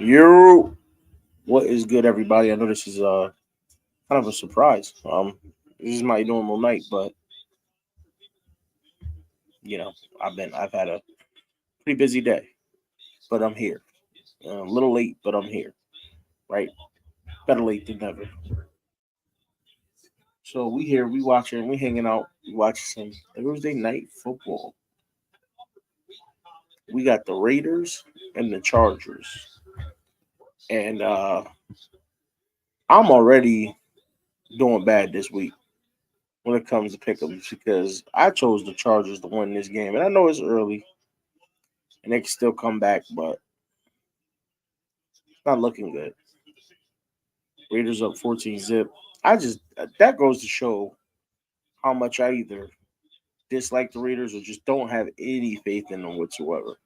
You, what is good, everybody? I know this is kind of a surprise. This is my normal night, but you know, I've had a pretty busy day, but I'm here. A little late, but I'm here. Right, better late than never. So we here, we watching, we hanging out, we watching some Thursday night football. We got the Raiders and the Chargers, and I'm already doing bad this week when it comes to pick'ems because I chose the Chargers to win this game, and I know it's early and they can still come back, but it's not looking good. Raiders up 14 zip. I just that goes to show how much I either dislike the Raiders or just don't have any faith in them whatsoever.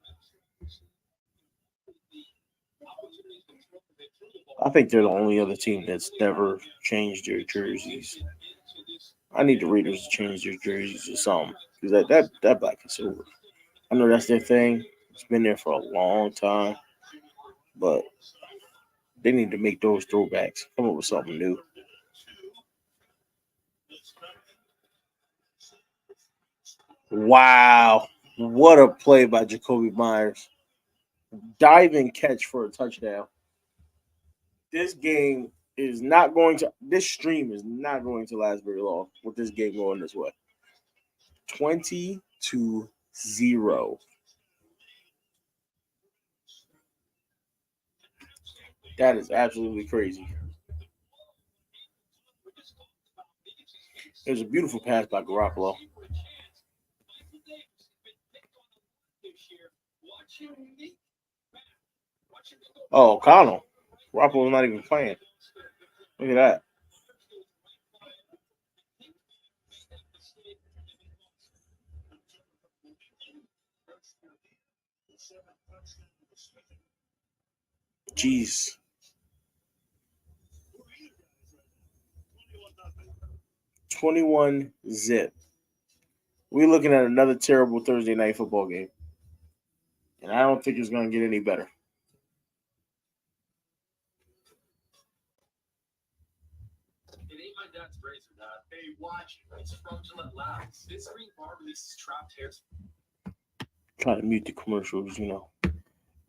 I think they're the only other team that's never changed their jerseys. I need the Raiders to change their jerseys or something because that black and silver. I know that's their thing. It's been there for a long time, but they need to make those throwbacks. Come up with something new. Wow. What a play by Jacoby Myers. Diving catch for a touchdown. This game is not going to, this stream is not going to last very long with this game going this way. 20-0. That is absolutely crazy. It was a beautiful pass by Garoppolo. Oh, O'Connell. Garoppolo's not even playing. Look at that. Jeez. 21 zip. We're looking at another terrible Thursday night football game. And I don't think it's going to get any better. Try to mute the commercials,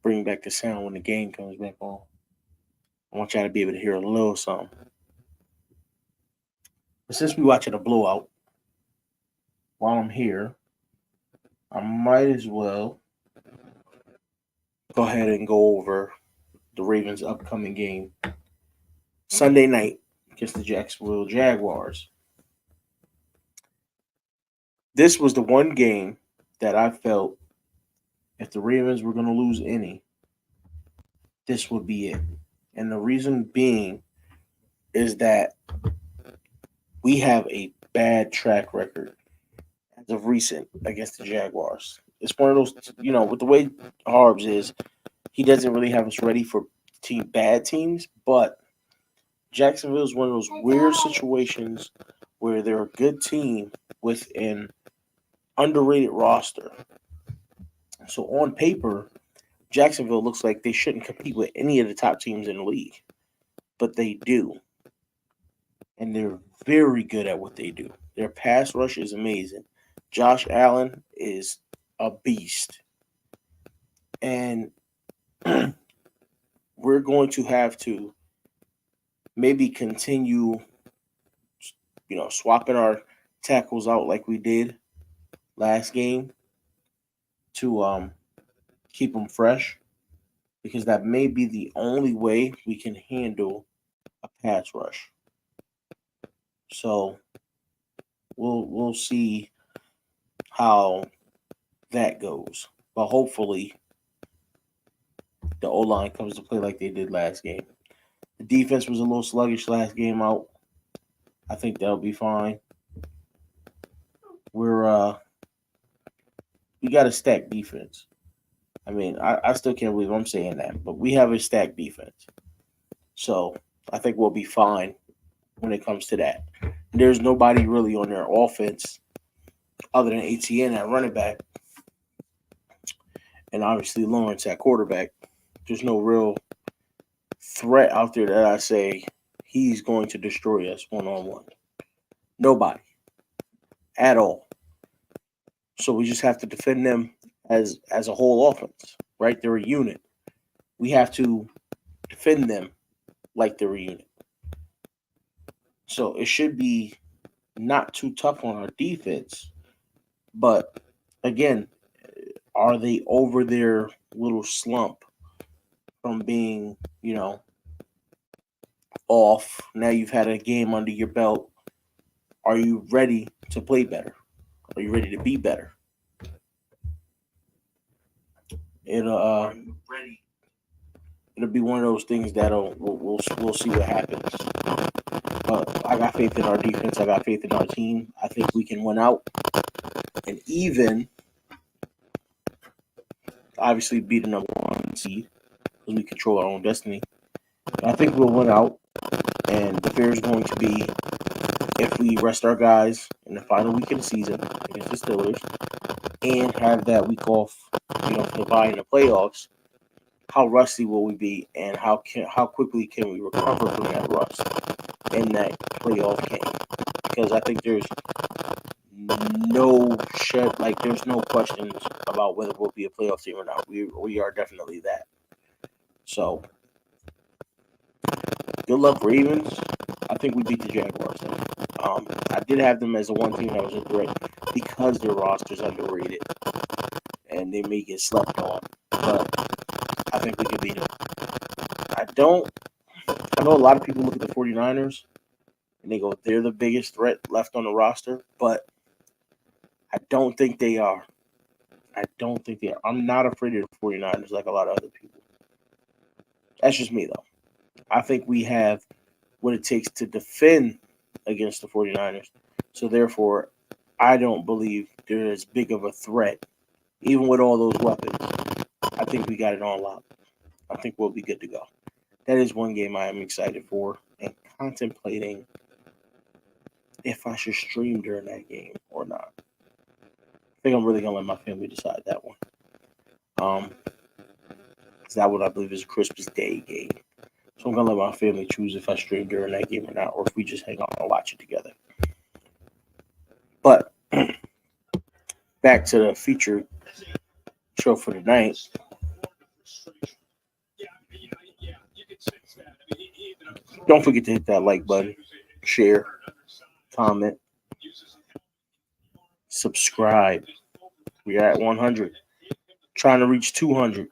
bring back the sound when the game comes back on. I want y'all to be able to hear a little something. But since we're watching a blowout, while I'm here, I might as well go ahead and go over the Ravens' upcoming game Sunday night against the Jacksonville Jaguars. This was the one game that I felt if the Ravens were going to lose any, this would be it. And the reason being is that we have a bad track record as of recent against the Jaguars. It's one of those, with the way Harbs is, he doesn't really have us ready for bad teams, but Jacksonville is one of those weird situations where they're a good team with an underrated roster. So on paper, Jacksonville looks like they shouldn't compete with any of the top teams in the league, but they do. And they're very good at what they do. Their pass rush is amazing. Josh Allen is a beast. And we're going to have to maybe continue, swapping our tackles out like we did last game to keep them fresh, because that may be the only way we can handle a pass rush. So we'll see how that goes. But hopefully the O-line comes to play like they did last game. The defense was a little sluggish last game out. I think they'll be fine. We got a stacked defense. I mean, I still can't believe I'm saying that, but we have a stacked defense. So I think we'll be fine when it comes to that. There's nobody really on their offense other than ATN at running back, and obviously Lawrence at quarterback. There's no real threat out there that I say he's going to destroy us one-on-one. Nobody at all. So we just have to defend them as a whole offense, right? They're a unit. We have to defend them like they're a unit. So it should be not too tough on our defense. But again, are they over their little slump from being, off? Now you've had a game under your belt. Are you ready to play better? Are you ready to be better? It'll be one of those things that we'll see what happens. I got faith in our defense. I got faith in our team. I think we can win out, and even obviously be the number one seed because we control our own destiny. But I think we'll win out, and the fear is going to be if we rest our guys in the final week of the season against the Steelers and have that week off, for the bye in the playoffs. How rusty will we be, and how quickly can we recover from that rust in that playoff game? Because I think there's no questions about whether we'll be a playoff team or not. We are definitely that. So, good luck, Ravens. I think we beat the Jaguars. I did have them as the one team that was a threat because their roster's underrated and they may get slept on. But I think we can beat them. I know a lot of people look at the 49ers and they go, they're the biggest threat left on the roster, but I don't think they are. I'm not afraid of the 49ers like a lot of other people. That's just me, though. I think we have what it takes to defend against the 49ers. So, therefore, I don't believe they're as big of a threat, even with all those weapons. I think we got it on lock. I think we'll be good to go. That is one game I am excited for and contemplating if I should stream during that game or not. I think I'm really going to let my family decide that one. Because that one I believe is a Christmas Day game. So I'm going to let my family choose if I stream during that game or not, or if we just hang out and watch it together. But back to the feature show for tonight. Don't forget to hit that like button, share, comment, subscribe. We're at 100. Trying to reach 200.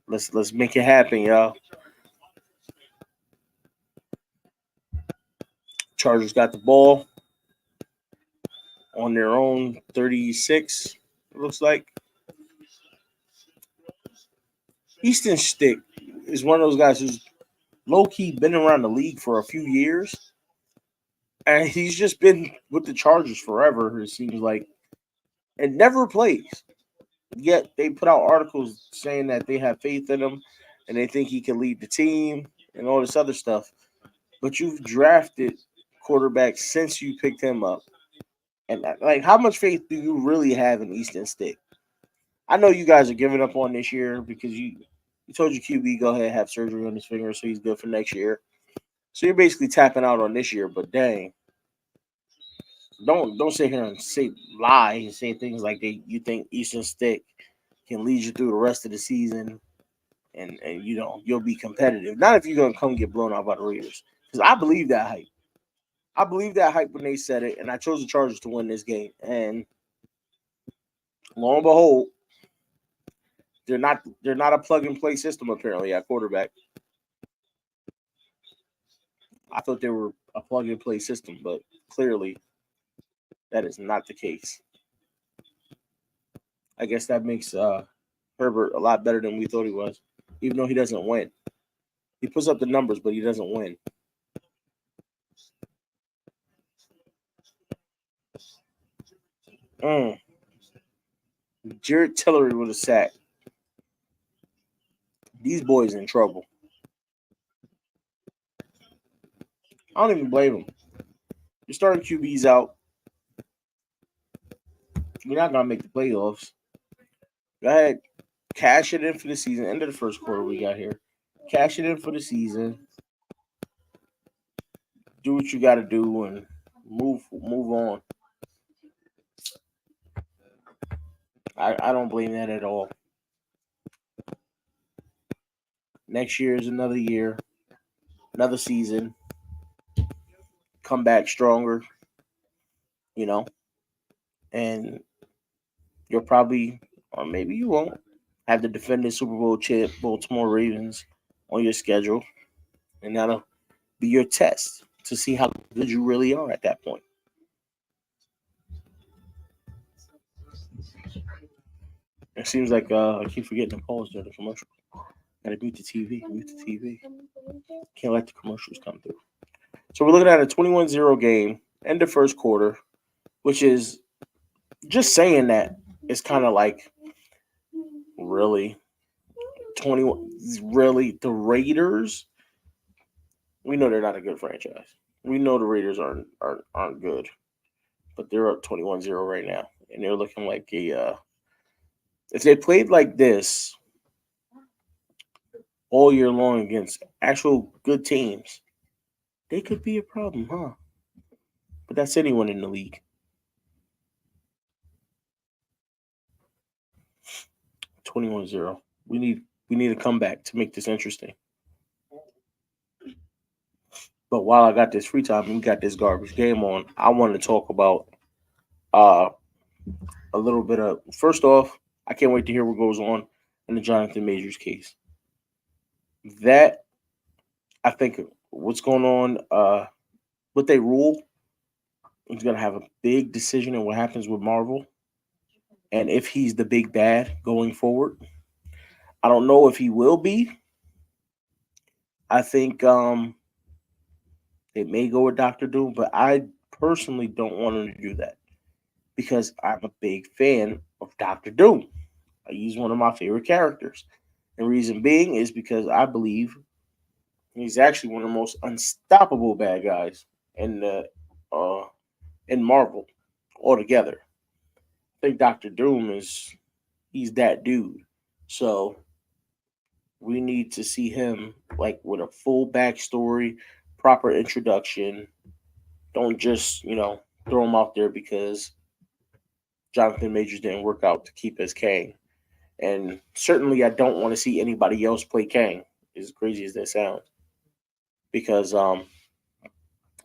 Let's make it happen, y'all. Chargers got the ball on their own 36, it looks like. Easton Stick is one of those guys who's low-key been around the league for a few years. And he's just been with the Chargers forever, it seems like, and never plays. Yet they put out articles saying that they have faith in him and they think he can lead the team and all this other stuff. But you've drafted quarterbacks since you picked him up. And how much faith do you really have in Easton Stick? I know you guys are giving up on this year because you told your QB go ahead and have surgery on his finger so he's good for next year. So you're basically tapping out on this year, but dang. Don't sit here and lie and say things like you think Easton Stick can lead you through the rest of the season and you'll be competitive. Not if you're gonna come get blown out by the Raiders. Because I believe that hype. I believe that hype when they said it, and I chose the Chargers to win this game. And lo and behold, they're not a plug and play system apparently at quarterback. I thought they were a plug and play system, but clearly that is not the case. I guess that makes Herbert a lot better than we thought he was, even though he doesn't win. He puts up the numbers, but he doesn't win. Jared Tillery with a sack. These boys in trouble. I don't even blame them. You're starting QBs out. You're not going to make the playoffs. Go ahead. Cash it in for the season. End of the first quarter we got here. cash it in for the season, do what you got to do, and move on. I don't blame that at all. Next year is another year, another season. Come back stronger, you know, and you'll probably, or maybe you won't, have the defending Super Bowl champ Baltimore Ravens on your schedule, and that'll be your test to see how good you really are at that point. It seems like I keep forgetting to pause during the commercial. Gotta mute the TV. Mute the TV. Can't let the commercials come through. So we're looking at a 21-0 game in the first quarter, which is just saying that it's kind of like really 21. Really, the Raiders. We know they're not a good franchise. We know the Raiders aren't good, but they're up 21-0 right now, and they're looking like a. If they played like this all year long against actual good teams, they could be a problem, huh? But that's anyone in the league. 21-0. We need a comeback to make this interesting. But while I got this free time and we got this garbage game on, I want to talk about a little bit of, first off, I can't wait to hear what goes on in the Jonathan Majors case. That, I think, what's going on, what they rule is going to have a big decision in what happens with Marvel and if he's the big bad going forward. I don't know if he will be. I think they may go with Doctor Doom, but I personally don't want him to do that because I'm a big fan of Doctor Doom. He's one of my favorite characters. And reason being is because I believe he's actually one of the most unstoppable bad guys in the in Marvel altogether. I think Doctor Doom he's that dude. So we need to see him like with a full backstory, proper introduction. Don't just, throw him out there because Jonathan Majors didn't work out to keep as Kang. And certainly I don't want to see anybody else play Kang, as crazy as that sounds. Because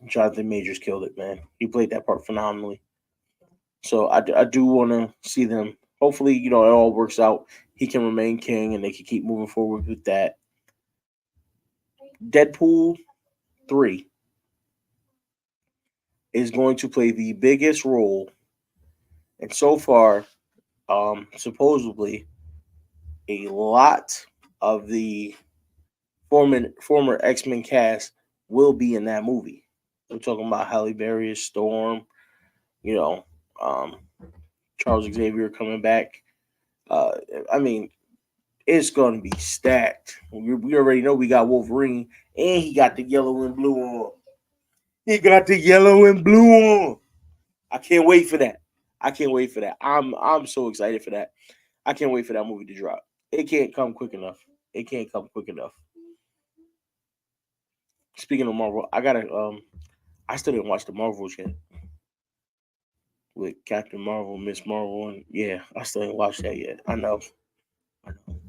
Jonathan Majors killed it, man. He played that part phenomenally. So I do want to see them. Hopefully, it all works out. He can remain King and they can keep moving forward with that. Deadpool 3 is going to play the biggest role. And so far, supposedly, a lot of the former X-Men cast will be in that movie. We're talking about Halle Berry, Storm, Charles Xavier coming back. I mean, it's going to be stacked. We already know we got Wolverine, and he got the yellow and blue on. He got the yellow and blue on. I can't wait for that. I'm so excited for that. I can't wait for that movie to drop. It can't come quick enough. Speaking of Marvel, I still didn't watch the Marvels yet. With Captain Marvel, Miss Marvel, and yeah, I still ain't watched that yet. I know.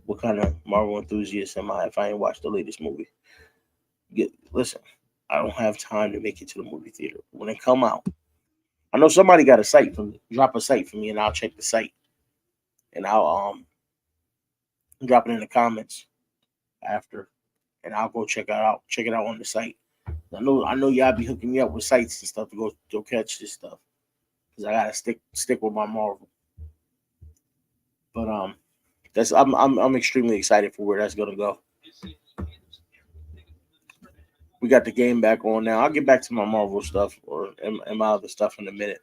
What kind of Marvel enthusiast am I if I ain't watched the latest movie? Listen, I don't have time to make it to the movie theater. When it come out, I know somebody got a site for me. Drop a site for me, and I'll check the site, and I'll drop it in the comments after, and I'll go check it out. Check it out on the site. I know y'all be hooking me up with sites and stuff to go catch this stuff because I gotta stick with my Marvel. But I'm extremely excited for where that's gonna go. We got the game back on now. I'll get back to my Marvel stuff and my other stuff in a minute.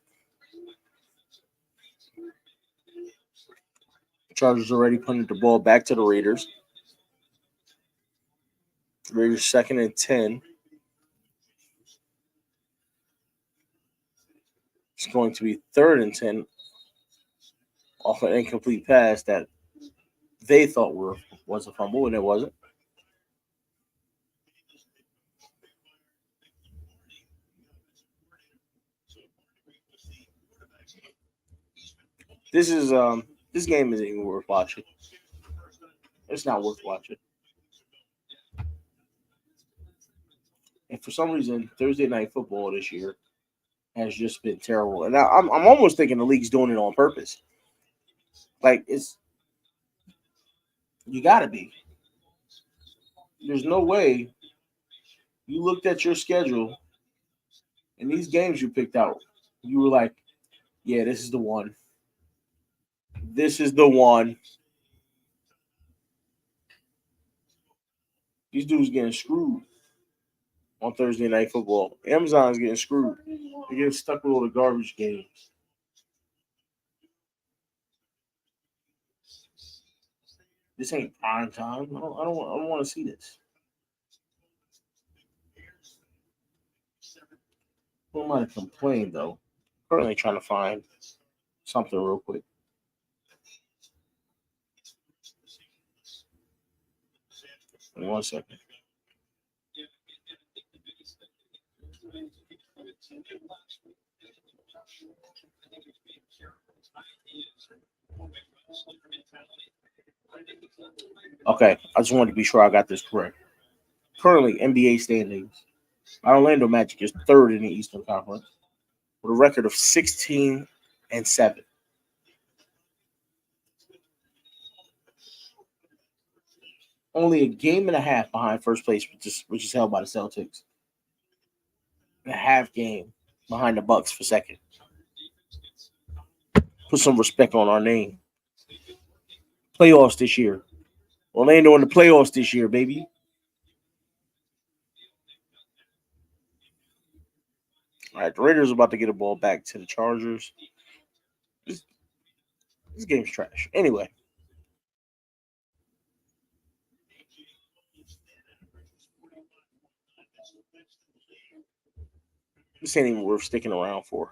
Chargers already punted the ball back to the Raiders. Raiders 2nd and 10. It's going to be 3rd and 10 off an incomplete pass that they thought was a fumble, and it wasn't. This game isn't even worth watching. It's not worth watching. And for some reason, Thursday night football this year has just been terrible. And I'm almost thinking the league's doing it on purpose. Like you got to be. There's no way you looked at your schedule and these games you picked out. You were like, yeah, this is the one. This is the one. These dudes getting screwed on Thursday night football. Amazon's getting screwed. They're getting stuck with all the garbage games. This ain't prime time. I don't want to see this. Who am I to complain though? Currently trying to find something real quick. In 1 second. Okay, I just wanted to be sure I got this correct. Currently, NBA standings. Our Orlando Magic is third in the Eastern Conference with a record of 16-7. Only a game and a half behind first place, which is held by the Celtics. A half game behind the Bucks for second. Put some respect on our name. Playoffs this year. Orlando in the playoffs this year, baby. All right, the Raiders are about to get a ball back to the Chargers. This game's trash. Anyway. This ain't even worth sticking around for.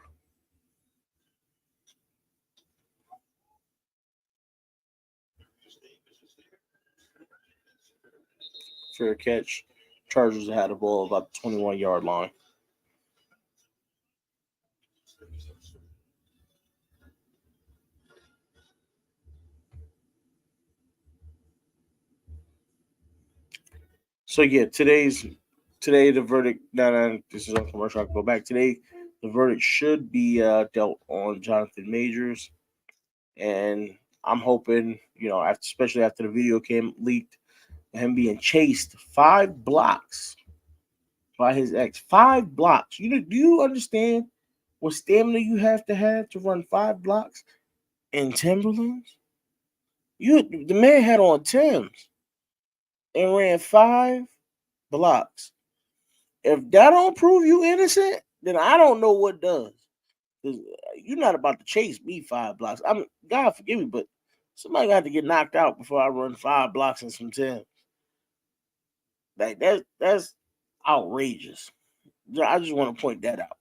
Fair catch. Chargers had the ball about the 21-yard line. So yeah, today the verdict. No, this is on commercial. I can go back today. The verdict should be dealt on Jonathan Majors, and I'm hoping especially after the video came leaked, him being chased 5 blocks by his ex. 5 blocks. Do you understand what stamina you have to run 5 blocks in Timberlands? The man had on Timbs and ran 5 blocks. If that don't prove you innocent, then I don't know what does. You're not about to chase me 5 blocks. God forgive me, but somebody got to get knocked out before I run 5 blocks in some Timbs. Like that's outrageous. I just want to point that out.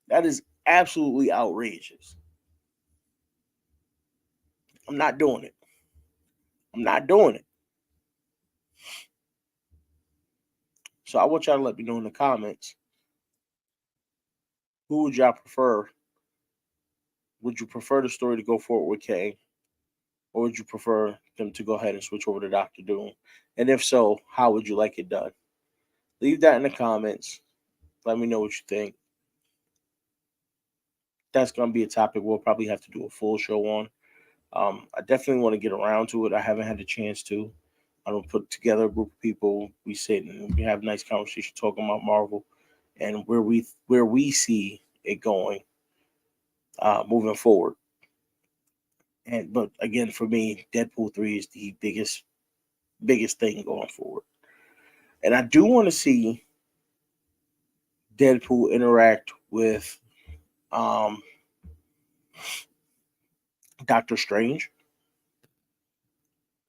That is absolutely outrageous. I'm not doing it. I'm not doing it. So I want y'all to let me know in the comments. Who would y'all prefer? Would you prefer the story to go forward with Kay? Or would you prefer them to go ahead and switch over to Dr. Doom? And if so, how would you like it done? Leave that in the comments. Let me know what you think. That's going to be a topic we'll probably have to do a full show on. I definitely want to get around to it. I haven't had a chance to. I don't put together a group of people. We sit and we have a nice conversation talking about Marvel and where we see it going moving forward. But again, for me, Deadpool 3 is the biggest thing going forward. And I do want to see Deadpool interact with Doctor Strange,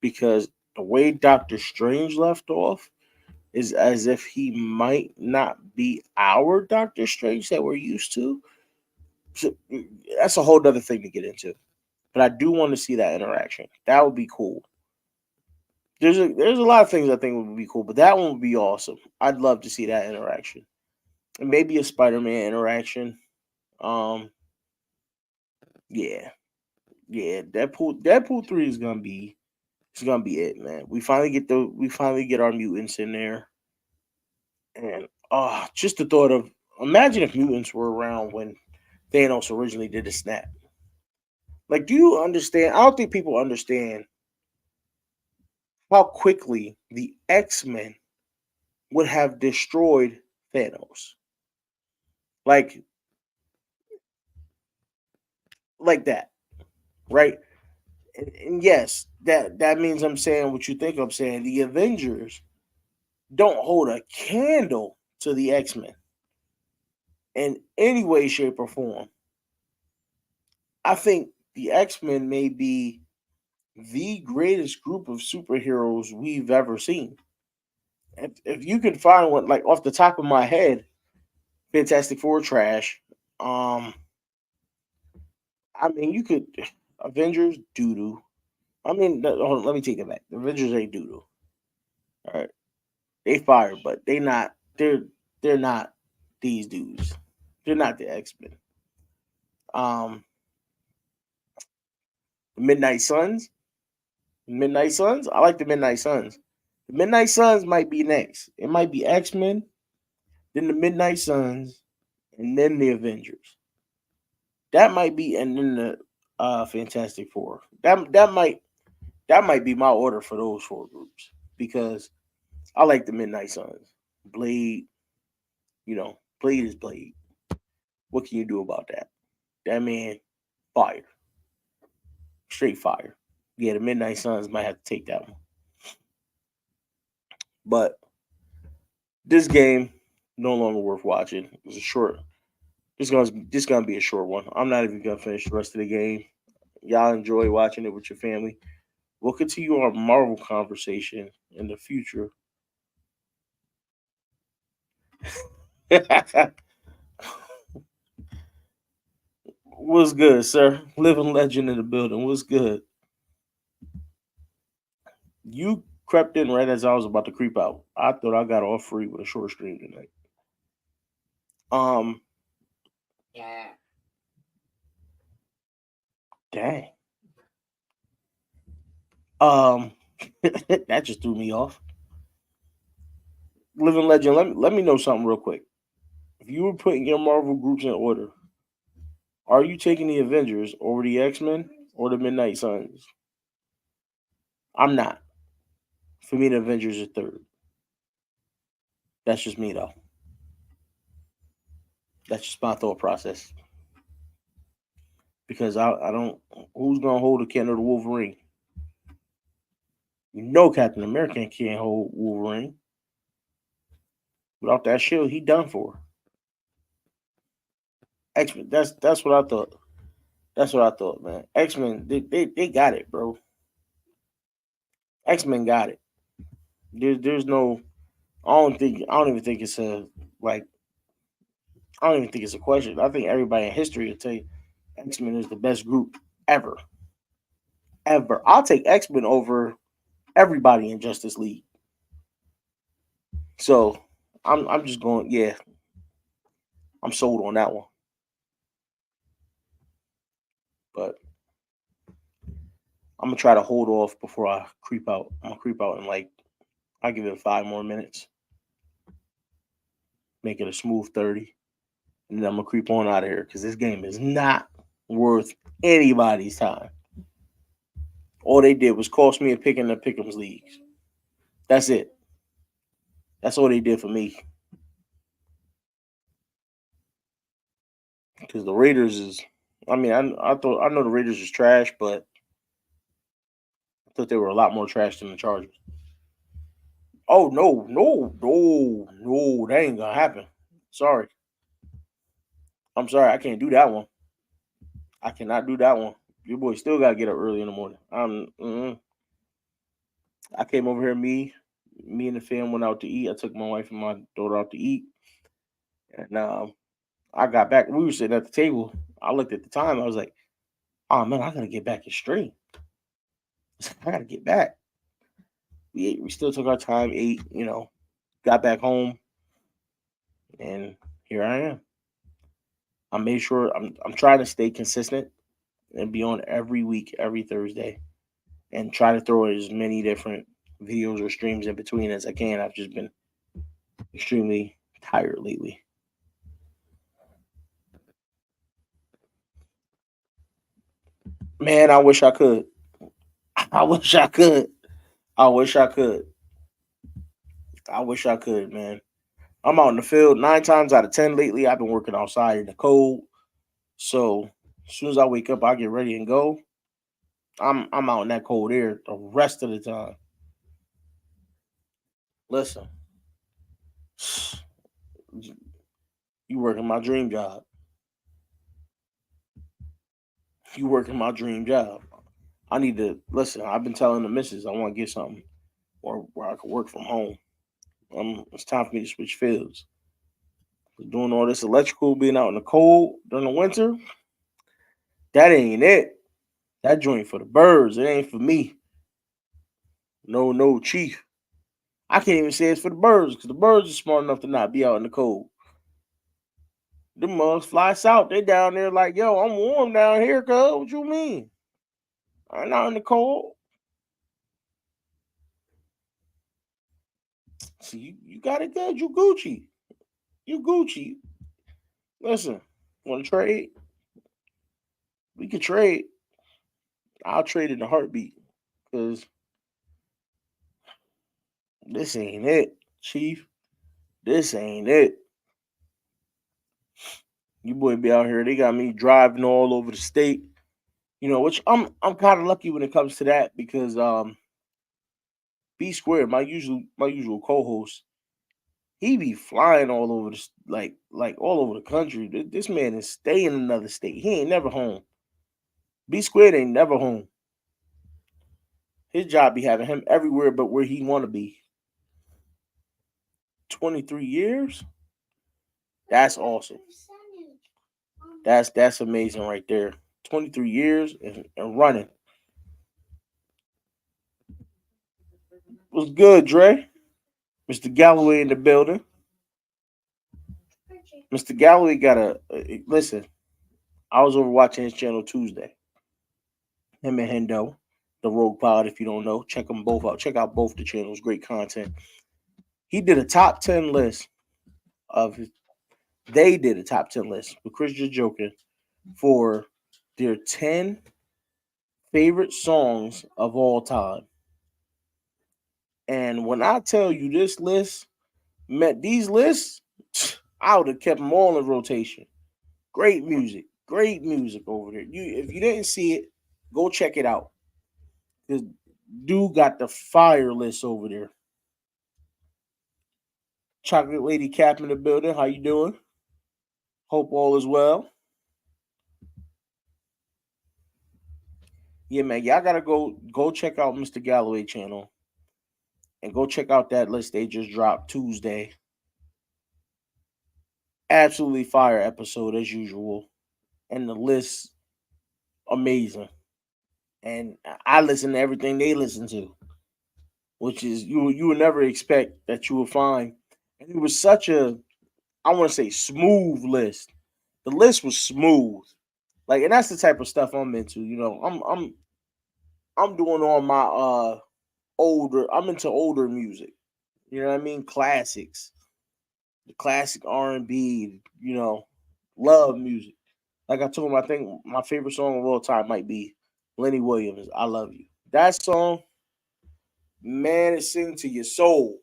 because the way Doctor Strange left off is as if he might not be our Doctor Strange that we're used to. So that's a whole other thing to get into. But I do want to see that interaction. That would be cool. There's a lot of things I think would be cool, but that one would be awesome. I'd love to see that interaction. And maybe a Spider-Man interaction. Yeah. Yeah, Deadpool 3 is gonna be it, man. We finally get our mutants in there, and just the thought of imagine if mutants were around when Thanos originally did the snap. Like, do you understand? I don't think people understand how quickly the X-Men would have destroyed Thanos. Like that, right? And yes, that means I'm saying what you think I'm saying. The Avengers don't hold a candle to the X-Men in any way, shape, or form. I think the X-Men may be the greatest group of superheroes we've ever seen. If you can find one, like off the top of my head, Fantastic Four trash. Um, I mean, you could Avengers doo doo. I mean, hold on, let me take it back. The Avengers ain't doo doo. All right, they fired, but they not. They're not these dudes. They're not the X Men. Um, Midnight Suns. Midnight Suns. I like the Midnight Suns. The Midnight Suns might be next. It might be X Men, then the Midnight Suns, and then the Avengers. That might be, and then the Fantastic Four. That might be my order for those four groups because I like the Midnight Suns. Blade, Blade is Blade. What can you do about that? That man, fire, straight fire. Yeah, the Midnight Suns might have to take that one, but this game no longer worth watching. It's a short. This gonna be a short one. I'm not even gonna finish the rest of the game. Y'all enjoy watching it with your family. We'll continue our Marvel conversation in the future. What's good, sir? Living legend in the building. What's good? You crept in right as I was about to creep out. I thought I got off free with a short stream tonight. Um, dang. Um, that just threw me off. Living legend. Let me know something real quick. If you were putting your Marvel groups in order, are you taking the Avengers over the X Men or the Midnight Suns? I'm not. For me, the Avengers are third. That's just me, though. That's just my thought process. Because I don't. Who's gonna hold a candle to Wolverine? You know, Captain America can't hold Wolverine. Without that shield, he done for. X Men. That's what I thought. That's what I thought, man. X Men. They got it, bro. X Men got it. There's no. I don't even think it's a like. I don't even think it's a question. I think everybody in history will tell you X Men is the best group ever. Ever. I'll take X Men over everybody in Justice League. So I'm just going, yeah, I'm sold on that one. But I'm gonna try to hold off before I creep out. I'm gonna creep out in like I'll give it 5 more minutes, make it a smooth 30, and then I'm gonna creep on out of here because this game is not worth anybody's time. All they did was cost me a pick in the Pick'ems leagues. That's it. That's all they did for me. Because the Raiders is, I mean, I know the Raiders is trash, but I thought they were a lot more trash than the Chargers. Oh no, that ain't gonna happen. Sorry, I'm sorry, I can't do that one. I cannot do that one. Your boy still gotta get up early in the morning. I came over here. Me and the fam went out to eat. I took my wife and my daughter out to eat, and I got back. We were sitting at the table. I looked at the time. I was like, "Oh man, I gotta get back in stream. I gotta get back." We ate. We still took our time. Ate. Got back home, and here I am. I made sure I'm trying to stay consistent and be on every week, every Thursday, and try to throw as many different videos or streams in between as I can. I've just been extremely tired lately. Man, I wish I could. I wish I could. I wish I could. I wish I could, man. I'm out in the field 9 times out of 10 lately. I've been working outside in the cold. So as soon as I wake up, I get ready and go. I'm out in that cold air the rest of the time. Listen, you working my dream job. You working my dream job. I need to listen. I've been telling the missus I want to get something where I can work from home. It's time for me to switch fields. Doing all this electrical, being out in the cold during the winter, that ain't it. That joint for the birds. It ain't for me. No, no, chief. I can't even say it's for the birds because the birds are smart enough to not be out in the cold. The mugs fly south. They down there like, yo, I'm warm down here, cuz. What you mean? I'm not in the cold. See, you got it good. You Gucci. You Gucci. Listen, want to trade? We could trade. I'll trade in a heartbeat because this ain't it, Chief. This ain't it. You boy be out here. They got me driving all over the state. Which I'm kind of lucky when it comes to that because B Square, my usual co-host, he be flying all over the like all over the country. This man is staying in another state. He ain't never home. B Squared ain't never home. His job be having him everywhere but where he want to be. 23 years? That's awesome. That's amazing right there. 23 years and running. What's good, Dre? Mr. Galloway in the building. Mr. Galloway got listen. I was over watching his channel Tuesday. Him and Hendo, the Rogue Pod. If you don't know, check them both out. Check out both the channels. Great content. He did a top 10 list of his. They did a top 10 list with Chris just joking for their 10 favorite songs of all time. And when I tell you this list met these lists, I would have kept them all in rotation. Great music over there. If you didn't see it, go check it out. Because dude got the fire list over there. Chocolate Lady Cap in the building. How you doing? Hope all is well. Yeah, man. Y'all gotta go check out Mr. Galloway channel. And go check out that list they just dropped Tuesday. Absolutely fire episode as usual. And the list amazing. And I listen to everything they listen to. Which is you would never expect that you would find. And it was such a, I want to say, smooth list. The list was smooth. Like, and that's the type of stuff I'm into. I'm doing all my I'm into older music. You know what I mean? Classics. The classic R&B, love music. Like I told him, I think my favorite song of all time might be Lenny Williams, I Love You. That song, man, it sings to your soul.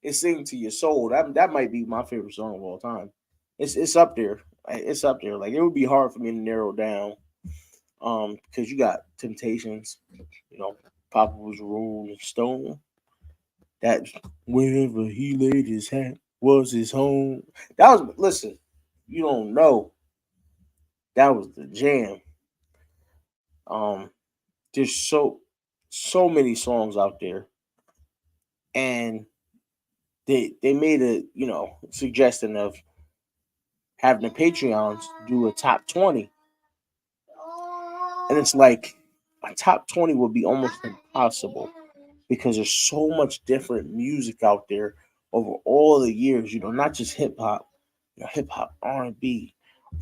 It sings to your soul. That might be my favorite song of all time. It's up there. It's up there. Like, it would be hard for me to narrow down. Because you got Temptations, Papa was Rolling Stone. That wherever he laid his hat was his home. Listen, you don't know. That was the jam. There's so many songs out there. And they made a, suggestion of having the Patreons do a top 20. And it's like a top 20 would be almost impossible because there's so much different music out there over all the years, not just hip hop, R&B,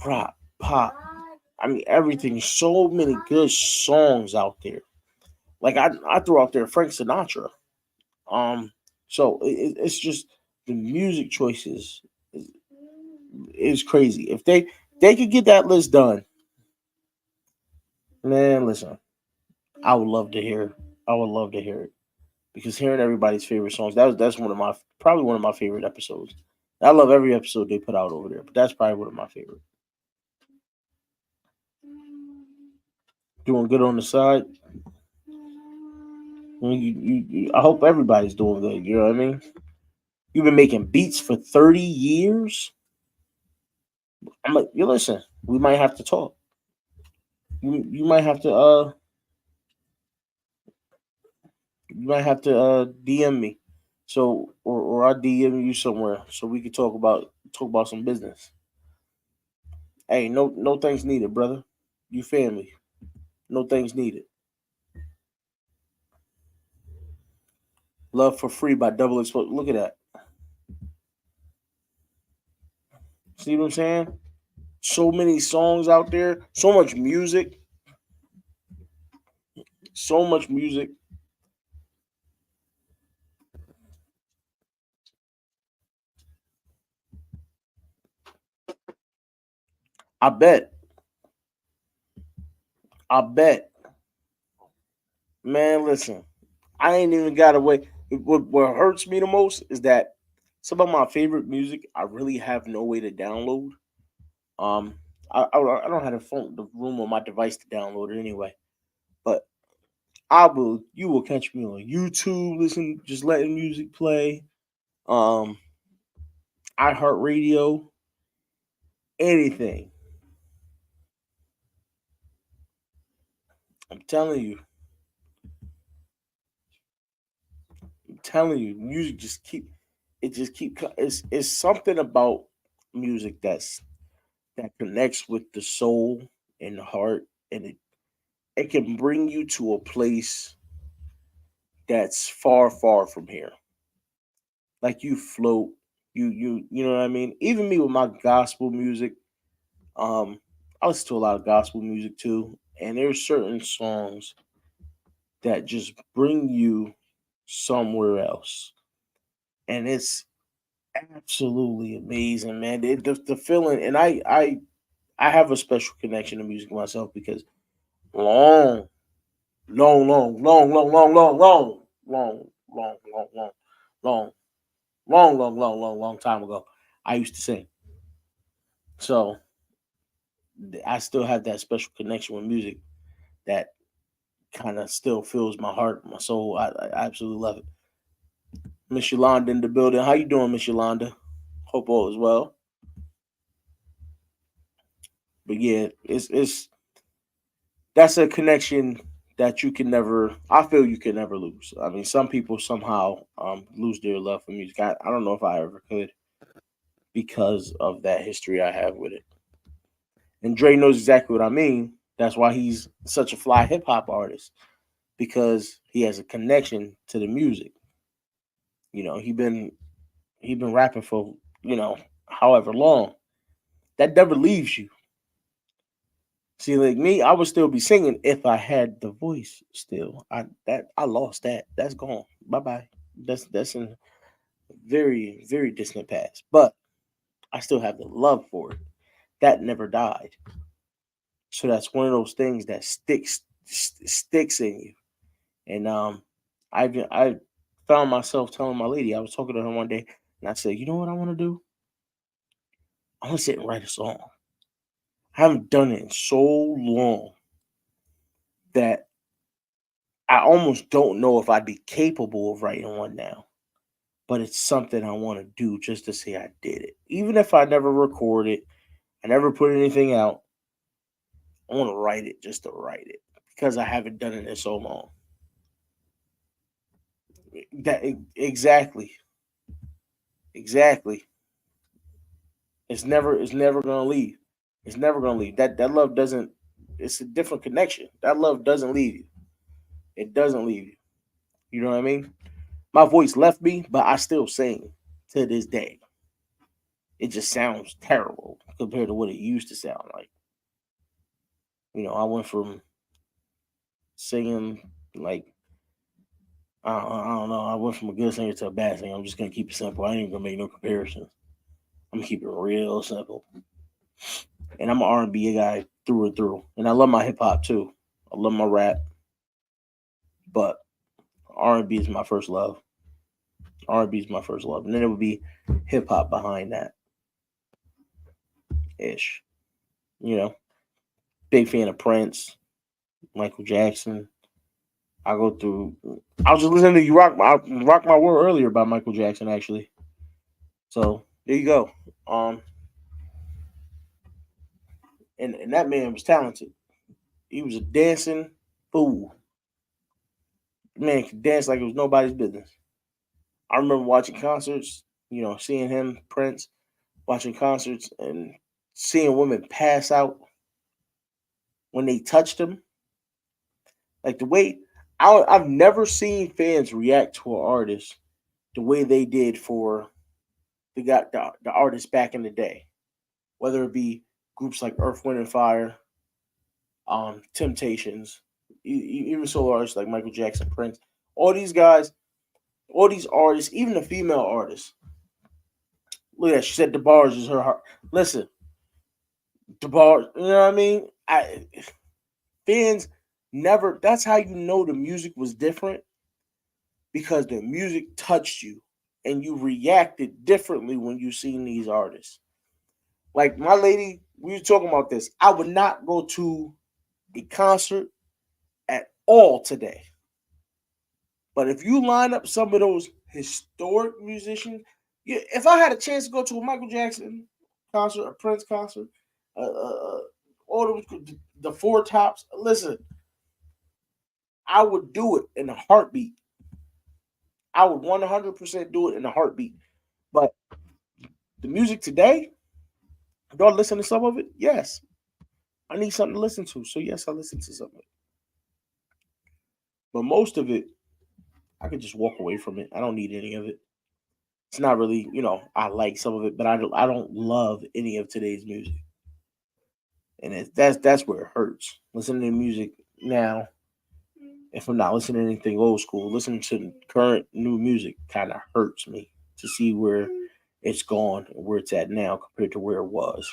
rock, pop, I mean, everything. So many good songs out there. Like I threw out there Frank Sinatra. Um, so it's just the music choices is, is crazy. If they could get that list done, man, listen, I would love to hear. I would love to hear it because hearing everybody's favorite songs that's one of my probably one of my favorite episodes. I love every episode they put out over there, but that's probably one of my favorite. Doing good on the side. I hope everybody's doing good. You know what I mean? You've been making beats for 30 years. I'm like, you listen. We might have to talk. You might have to DM me, so or I DM you somewhere so we can talk about some business. Hey, no thanks needed, brother. You family. No thanks needed. Love for Free by Double Exposure. Look at that. See what I'm saying? So many songs out there, so much music, so much music. I bet. I bet. Man, listen. I ain't even got a way. What hurts me the most is that some of my favorite music I really have no way to download. Um, I don't have the room on my device to download it anyway. But you will catch me on YouTube, listen, just letting music play. Um, iHeartRadio, anything. I'm telling you, music just keep. It's something about music that connects with the soul and the heart, and it can bring you to a place that's far, far from here. Like you float, you know what I mean. Even me with my gospel music, I listen to a lot of gospel music too, and there's certain songs that just bring you somewhere else, and it's absolutely amazing, man. The feeling, and I have a special connection to music myself because long, long, long, long, long, long, long, long, long, long, long, long, long, long time ago, I used to sing. So I still have that special connection with music that kind of still fills my heart, my soul. I absolutely love it. Miss Yolanda in the building. How you doing, Miss Yolanda? Hope all is well. But yeah, it's that's a connection that you can never. I feel you can never lose. I mean, some people somehow lose their love for music. I don't know if I ever could because of that history I have with it. And Dre knows exactly what I mean. That's why he's such a fly hip hop artist because he has a connection to the music. You know, he been rapping for however long. That never leaves you. See, like me, I would still be singing if I had the voice. Still, I lost that. That's gone. Bye bye. That's in very very distant past. But I still have the love for it. That never died. So that's one of those things that sticks in you. And I found myself telling my lady, I was talking to her one day, and I said, you know what I want to do? I want to sit and write a song. I haven't done it in so long that I almost don't know if I'd be capable of writing one now. But it's something I want to do just to say I did it. Even if I never record it, I never put anything out, I want to write it just to write it because I haven't done it in so long. Exactly, exactly. It's never gonna leave. It's never gonna leave. That love doesn't. It's a different connection. That love doesn't leave you. It doesn't leave you. You know what I mean? My voice left me, but I still sing to this day. It just sounds terrible compared to what it used to sound like. I went from singing like I don't know. I went from a good singer to a bad singer. I'm just gonna keep it simple. I ain't even gonna make no comparisons. I'm gonna keep it real simple. And I'm an R&B guy through and through. And I love my hip hop too. I love my rap, but R&B is my first love. R&B is my first love, and then it would be hip hop behind that ish. You know, big fan of Prince, Michael Jackson. I go through. I was just listening to Rock My World" earlier by Michael Jackson, actually. So there you go. Um, and that man was talented. He was a dancing fool. The man could dance like it was nobody's business. I remember watching concerts. Seeing him, Prince, watching concerts and seeing women pass out when they touched him. Like the way I've never seen fans react to an artist the way they did for the artists back in the day, whether it be groups like Earth, Wind and Fire, Temptations, even solo artists like Michael Jackson, Prince, all these guys, all these artists, even the female artists. Look at that. She said the bars is her heart. Listen, the bars. You know what I mean? Fans never. That's how you know the music was different, because the music touched you and you reacted differently when you seen these artists. Like my lady, we were talking about this. I would not go to a concert at all today. But if you line up some of those historic musicians, if I had a chance to go to a Michael Jackson concert, a Prince concert, all the Four Tops, listen, I would do it in a heartbeat. I would 100% do it in a heartbeat. But the music today, do I listen to some of it? Yes. I need something to listen to. So, yes, I listen to some of it. But most of it, I could just walk away from it. I don't need any of it. It's not really, I like some of it, but I don't love any of today's music. And that's where it hurts. Listening to music now, if I'm not listening to anything old school, listening to current new music kind of hurts me to see where it's gone and where it's at now compared to where it was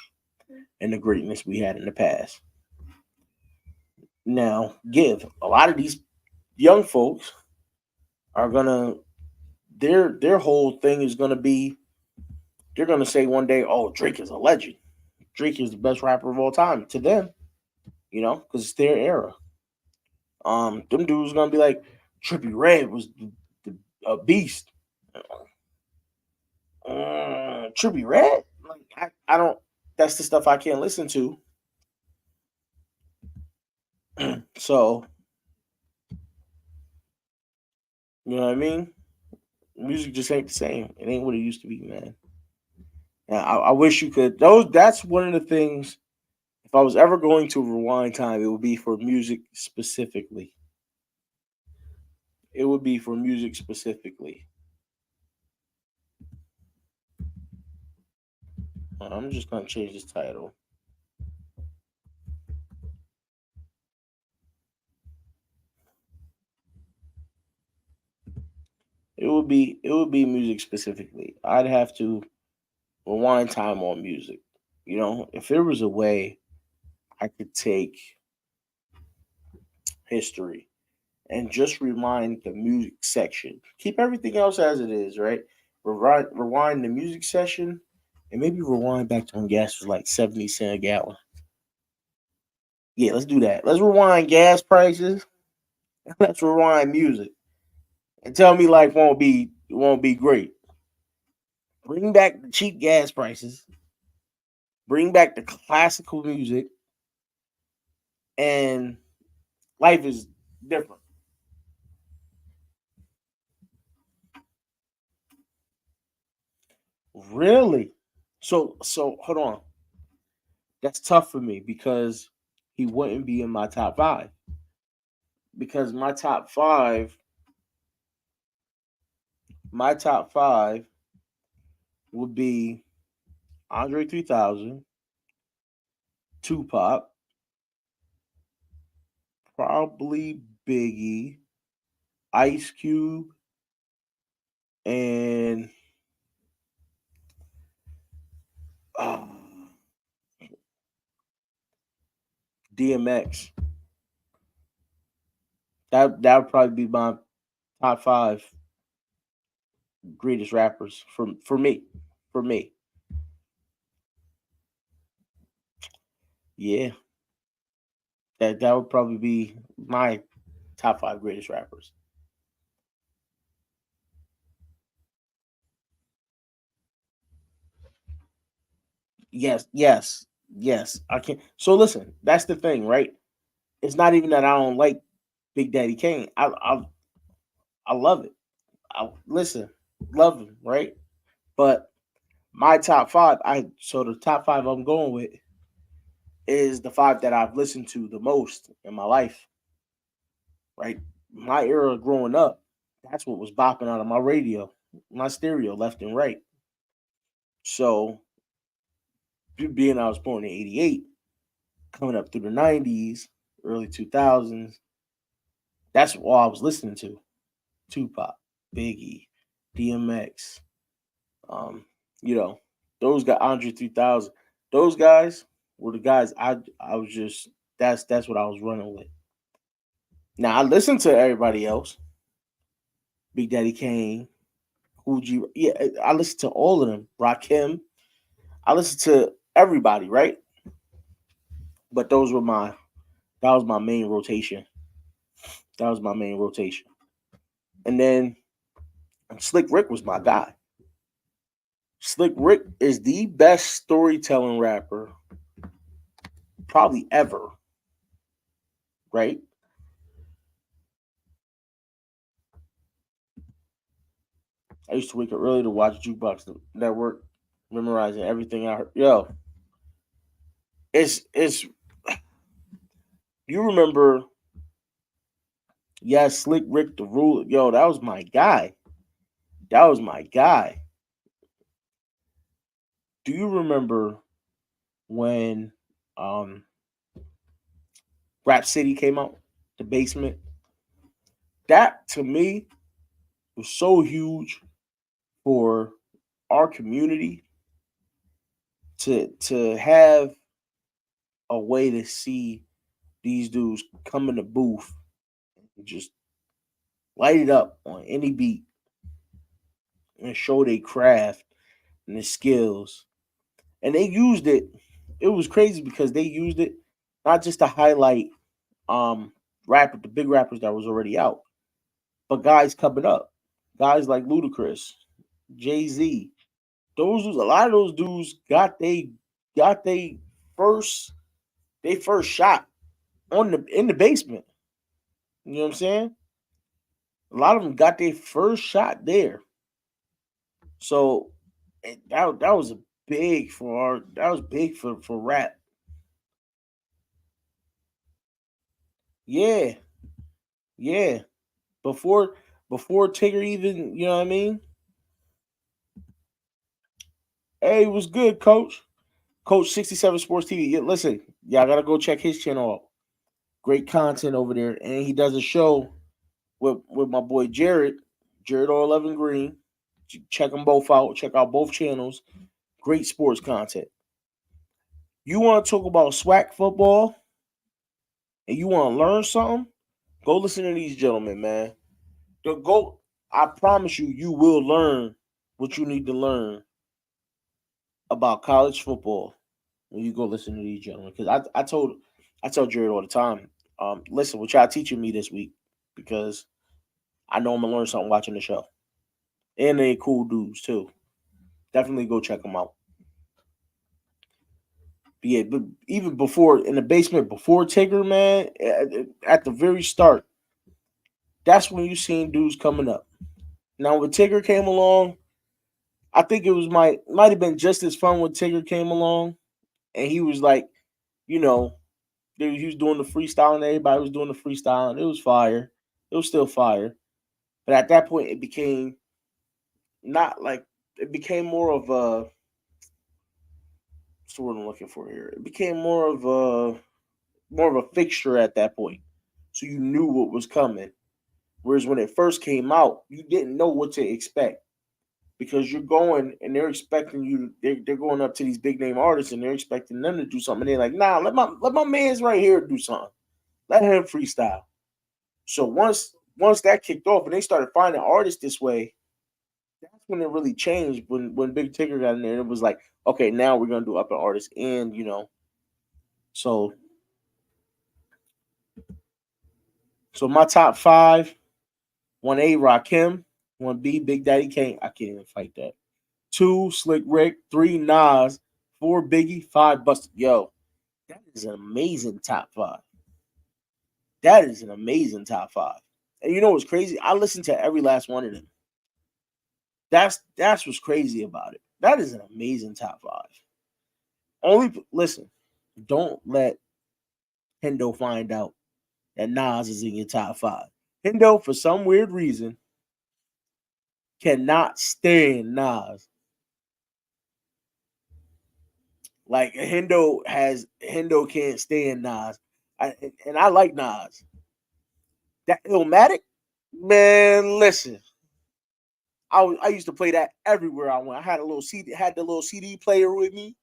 and the greatness we had in the past. Now, give a lot of these young folks are gonna their whole thing is gonna be, they're gonna say one day, "Oh, Drake is a legend. Drake is the best rapper of all time." To them, because it's their era. Them dudes gonna be like, Trippy Red was a beast. Trippy Red, like I don't. That's the stuff I can't listen to. So you know what I mean. Music just ain't the same. It ain't what it used to be, man. And I wish you could. Those. That's one of the things. If I was ever going to rewind time, it would be for music specifically. It would be for music specifically. I'm just gonna change this title. It would be music specifically. I'd have to rewind time on music. If there was a way I could take history and just rewind the music section, keep everything else as it is, right? Rewind the music section, and maybe rewind back to when gas was like 70 cents a gallon. Yeah, let's do that. Let's rewind gas prices. Let's rewind music, and tell me life won't be great. Bring back the cheap gas prices. Bring back the classical music, and life is different. Really? So hold on. That's tough for me because he wouldn't be in my top five. Because my top five would be Andre 3000, Tupac, Probably Biggie, Ice Cube, and uh, DMX. That would probably be my top five greatest rappers for me. For me, yeah, that would probably be my top five greatest rappers. Yes, yes, yes. I can. So listen, that's the thing, right? It's not even that I don't like Big Daddy Kane. I love it. I listen, love him, right? But my top five, the top five I'm going with is the five that I've listened to the most in my life, right? My era growing up, that's what was bopping out of my radio, my stereo, left and right. So, being I was born in '88, coming up through the '90s, early 2000s, that's all I was listening to: Tupac, Biggie, DMX, um, you know, those guys, Andre 3000, those guys were the guys I was just that's what I was running with. Now I listened to everybody else, Big Daddy Kane, Coogee, yeah, I listened to all of them, Rakim, I listened to everybody, right? But that was my main rotation. That was my main rotation. And then Slick Rick was my guy. Slick Rick is the best storytelling rapper probably ever, right? I used to wake up early to watch Jukebox Network, memorizing everything I heard. Yo, it's you remember? Yes, Slick Rick the Ruler. Yo, that was my guy. That was my guy. Do you remember when um Rap City came out? The Basement. That to me was so huge for our community to have a way to see these dudes come in the booth and just light it up on any beat and show their craft and their skills. And they used it. It was crazy because they used it not just to highlight um the big rappers that was already out, but guys coming up. Guys like Ludacris, Jay-Z. A lot of those dudes got they first first shot on the in the basement. You know what I'm saying? A lot of them got their first shot there. So that was a big for our that was big for rap. Yeah, yeah. Before Tigger even, you know what I mean? Hey, it was good, Coach. Coach 67 Sports TV. Yeah, listen, y'all gotta go check his channel out. Great content over there, and he does a show with my boy Jared or 11 Green. Check them both out. Check out both channels. Great sports content. You want to talk about SWAC football and you want to learn something? Go listen to these gentlemen, man. Go. I promise you, you will learn what you need to learn about college football when you go listen to these gentlemen. Because I tell Jared all the time, listen, what y'all teaching me this week because I know I'm gonna learn something watching the show. And they cool dudes too. Definitely go check them out. But yeah, but even before in the basement, before Tigger, man, at the very start, that's when you seen dudes coming up. Now when Tigger came along, I think it was might have been just as fun when Tigger came along, and he was like, you know, he was doing the freestyle, and everybody was doing the freestyle, and it was fire. It was still fire, but at that point, it became not like it became more of a. What's the word I'm looking for here? It became more of a fixture at that point. so you knew what was coming. Whereas when it first came out, you didn't know what to expect because you're going and they're expecting you. They're going up to these big name artists and they're expecting them to do something. And they're like, nah, let my man's right here do something. Let him freestyle. So once that kicked off and they started finding artists this way, that's when it really changed. When Big Tigger got in there, it was like, okay, now we're gonna do up an artist, and so my top five: 1A Rakim, 1B Big Daddy Kane. I can't even fight that. 2 Slick Rick, 3 Nas, 4 Biggie, 5 Busta. Yo, that is an amazing top five. That is an amazing top five. And you know what's crazy? I listened to every last one of them. That's what's crazy about it. That is an amazing top five. Only listen, don't let Hendo find out that Nas is in your top five. Hendo, for some weird reason, cannot stand Nas. Like Hendo can't stand Nas. And I like Nas. That Illmatic, man, listen. I used to play that everywhere I went. I had the little CD player with me,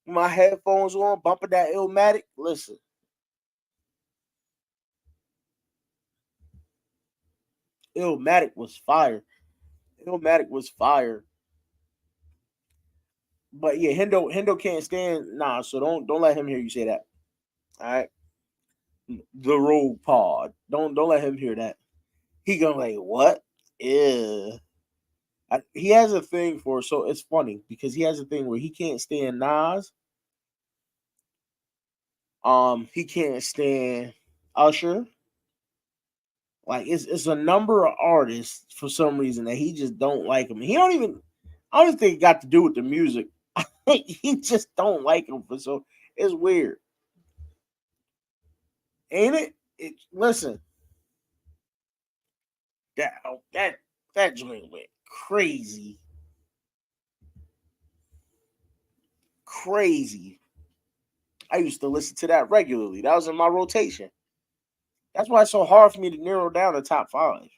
my headphones on, bumping that Illmatic. Listen. Illmatic was fire. Illmatic was fire. But yeah, Hendo can't stand so don't let him hear you say that. All right. The Rogue Pod. Don't let him hear that. He gonna like what? Yeah. He has a thing for so it's funny because he has a thing where he can't stand Nas. He can't stand Usher. Like it's a number of artists for some reason that he just don't like him. I don't think it got to do with the music. He just don't like him for so it's weird. Ain't it? Listen, that that joint went crazy. Crazy. I used to listen to that regularly. That was in my rotation. That's why it's so hard for me to narrow down the top five.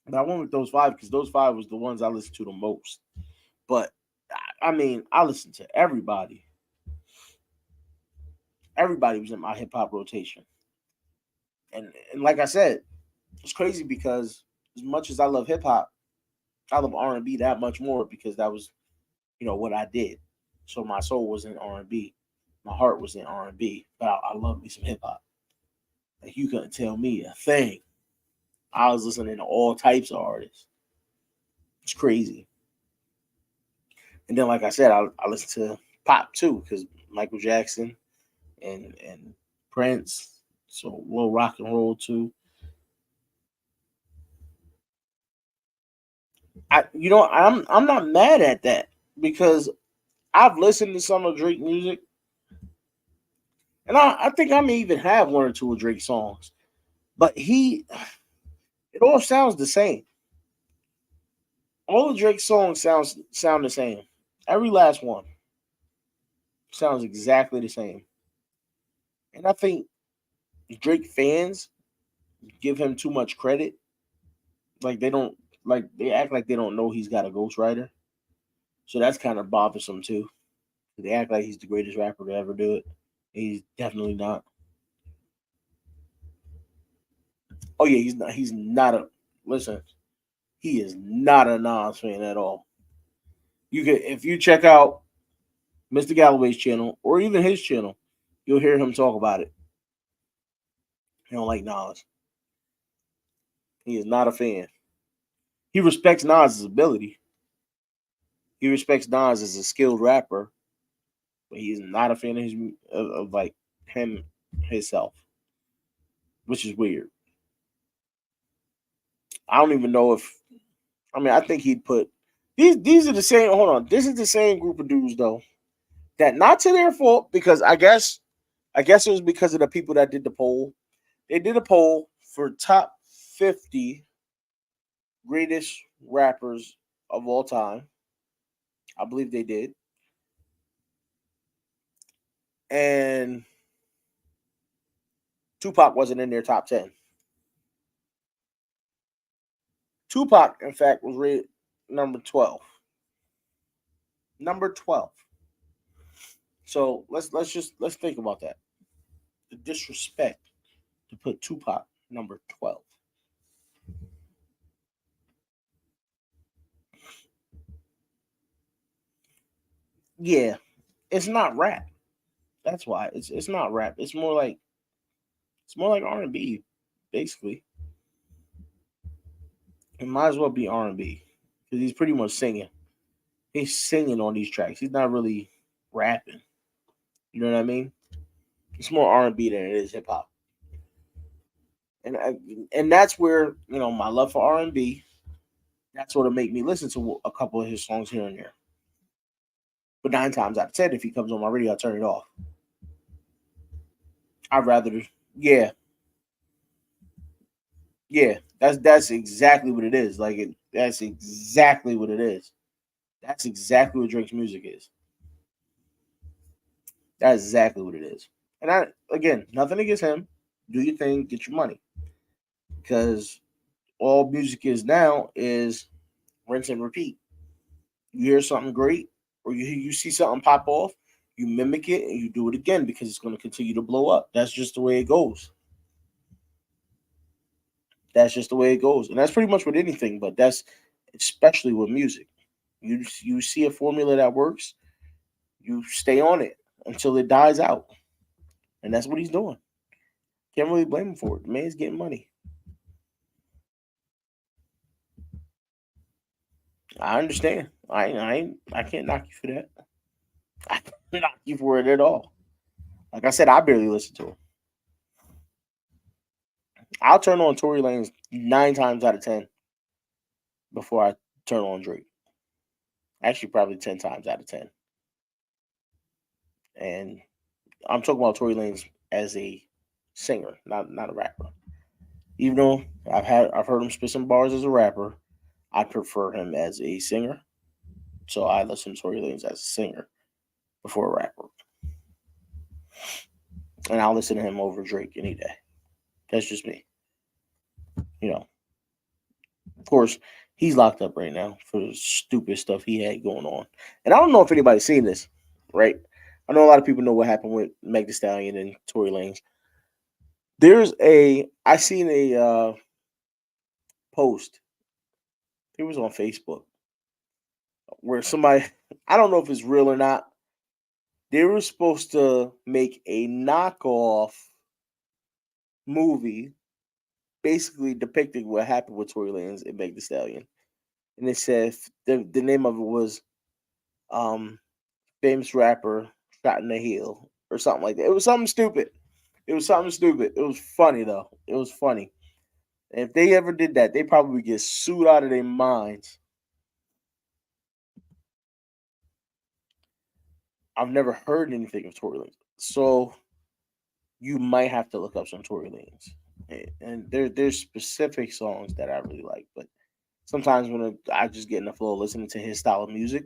But I went with those five because those five was the ones I listened to the most. But I mean, I listened to everybody. Everybody was in my hip hop rotation. And like I said, it's crazy because as much as I love hip hop, I love R&B that much more because that was, what I did. So my soul was in R&B. My heart was in R&B, but I love me some hip hop. Like you couldn't tell me a thing. I was listening to all types of artists. It's crazy. And then, like I said, I listen to pop too because Michael Jackson and Prince, so a little rock and roll too. I'm not mad at that because I've listened to some of Drake music, and I think I may even have one or two of Drake songs, but it all sounds the same. All the Drake songs sound the same. Every last one sounds exactly the same, and I think Drake fans give him too much credit. Like they don't they act like they don't know he's got a ghostwriter. So that's kind of bothersome too. They act like he's the greatest rapper to ever do it. He's definitely not. Oh yeah, he's not. He's not a. Listen, he is not a Nas fan at all. You can if you check out Mr. Galloway's channel or even his channel, you'll hear him talk about it. He don't like Nas. He is not a fan. He respects Nas's ability. He respects Nas as a skilled rapper, but he's not a fan of of like him himself, which is weird. I don't even know if I think he'd put these are the same. Hold on, this is the same group of dudes though. That not to their fault because I guess it was because of the people that did the poll. They did a poll for top 50 greatest rappers of all time. I believe they did, and Tupac wasn't in their top 10. Tupac, in fact, was rated number 12. Number 12. So let's think about that. The disrespect to put Tupac number 12. Yeah, it's not rap. That's why it's not rap. It's more like R&B, basically. It might as well be R&B because he's pretty much singing. He's singing on these tracks. He's not really rapping. You know what I mean? It's more R&B than it is hip hop. And and that's where my love for R&B. That's what'll make me listen to a couple of his songs here and there. But 9 times out of 10, if he comes on my radio, I turn it off. I'd rather, yeah, yeah. That's exactly what it is. That's exactly what it is. That's exactly what Drake's music is. That's exactly what it is. And again, nothing against him. Do your thing, get your money. Because all music is now is rinse and repeat. You hear something great, or you see something pop off, you mimic it and you do it again because it's going to continue to blow up. That's just the way it goes. That's just the way it goes, and that's pretty much with anything. But that's especially with music. You see a formula that works, you stay on it until it dies out, and that's what he's doing. Can't really blame him for it. The man's getting money. I understand. I can't knock you for that. I can't knock you for it at all. Like I said, I barely listen to him. I'll turn on Tory Lanez 9 times out of 10 before I turn on Drake. Actually, probably 10 times out of 10. And I'm talking about Tory Lanez as a singer, not a rapper. Even though I've heard him spit some bars as a rapper, I prefer him as a singer. So I listen to Tory Lanez as a singer before a rapper, and I'll listen to him over Drake any day. That's just me. You know, of course, he's locked up right now for the stupid stuff he had going on. And I don't know if anybody's seen this, right? I know a lot of people know what happened with Meg Thee Stallion and Tory Lanez. I seen a post. It was on Facebook where somebody, I don't know if it's real or not. They were supposed to make a knockoff movie, basically depicting what happened with Tory Lanez and Meg Thee Stallion. And it said the name of it was um, famous rapper shot in the heel or something like that. It was something stupid. It was something stupid. It was funny though. It was funny. And if they ever did that, they probably would get sued out of their minds. I've never heard anything of Tory Lanez, so you might have to look up some Tory Lanez. And there's specific songs that I really like, but sometimes when I just get in the flow of listening to his style of music,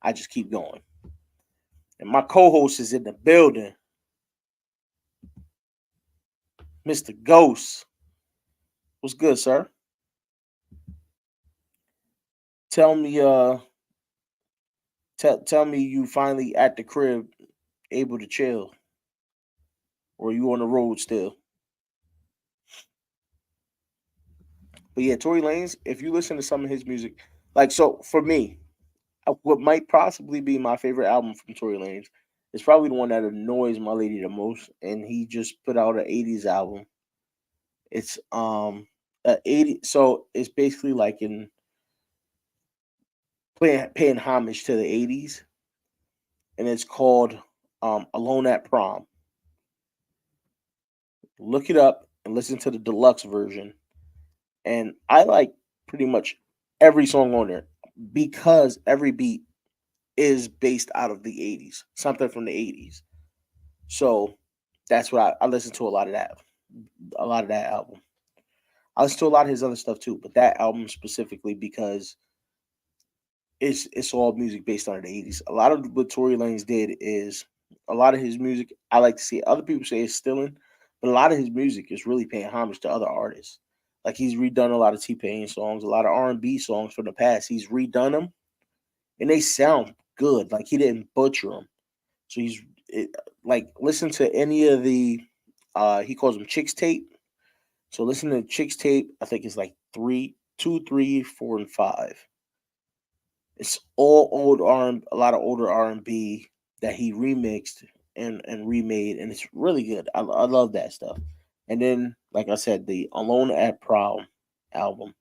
I just keep going. And my co-host is in the building, Mr. Ghost. What's good, sir? Tell me, tell me you finally at the crib, able to chill, or you on the road still? But yeah, Tory Lanez, if you listen to some of his music, like so for me, what might possibly be my favorite album from Tory Lanez is probably the one that annoys my lady the most, and he just put out an '80s album. It's a 80, so it's basically like in paying homage to the '80s, and it's called Alone at Prom. Look it up and listen to the deluxe version. And I like pretty much every song on there because every beat is based out of the '80s, something from the '80s. So that's what I listen to a lot of that album. I listen to a lot of his other stuff too, but that album specifically because it's all music based on the '80s. A lot of what Tory Lanez did is a lot of his music. I like to see other people say it's stealing, But a lot of his music is really paying homage to other artists. Like he's redone a lot of T-Pain songs, a lot of R&B songs from the past. He's redone them, and they sound good. Like he didn't butcher them. So like listen to any of the he calls them Chicks tape. So listen to Chicks tape. I think it's like 2, 3, 4, and 5. It's all old a lot of older R&B that he remixed and remade, and it's really good. I love that stuff. And then, like I said, the Alone at Prom album,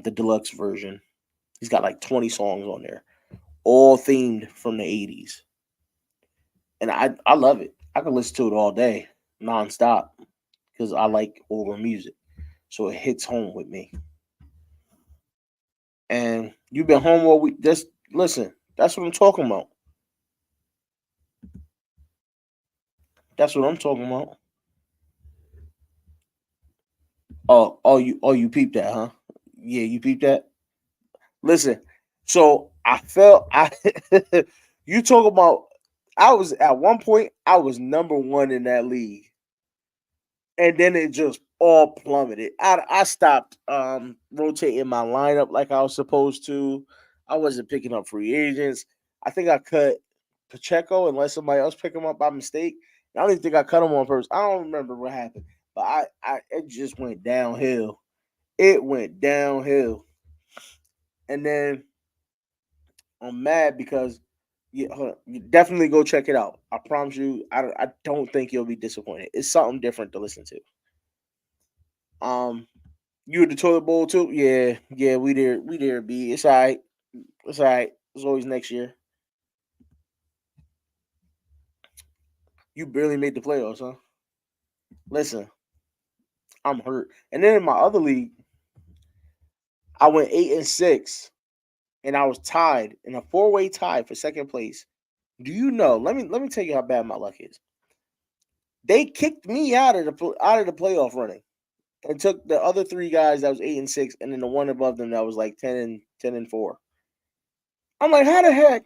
the deluxe version, he's got like 20 songs on there, all themed from the 80s, and I love it. I can listen to it all day, nonstop, because I like older music, so it hits home with me. And you've been home all week. Just listen. That's what I'm talking about. That's what I'm talking about. You peeped that, huh? Yeah, you peeped that. Listen, so I felt I you talk about I was at one point I was number one in that league, and then it just all plummeted. I stopped rotating my lineup like I was supposed to. I wasn't picking up free agents. I think I cut Pacheco unless somebody else picked him up by mistake. I don't even think I cut him on purpose. I don't remember what happened, but I it just went downhill. It went downhill, and then I'm mad because hold on, you definitely go check it out. I promise you, I don't think you'll be disappointed. It's something different to listen to. Um, you at the toilet bowl too? Yeah, yeah, we there. B, it's all right. It's all right. It's always next year. You barely made the playoffs, huh? Listen, I'm hurt. And then in my other league, I went 8-6, and I was tied in a four-way tie for second place. Do you know? Let me tell you how bad my luck is. They kicked me out of the playoff running and took the other three guys that was 8-6, and then the one above them that was like 10-4. I'm like, how the heck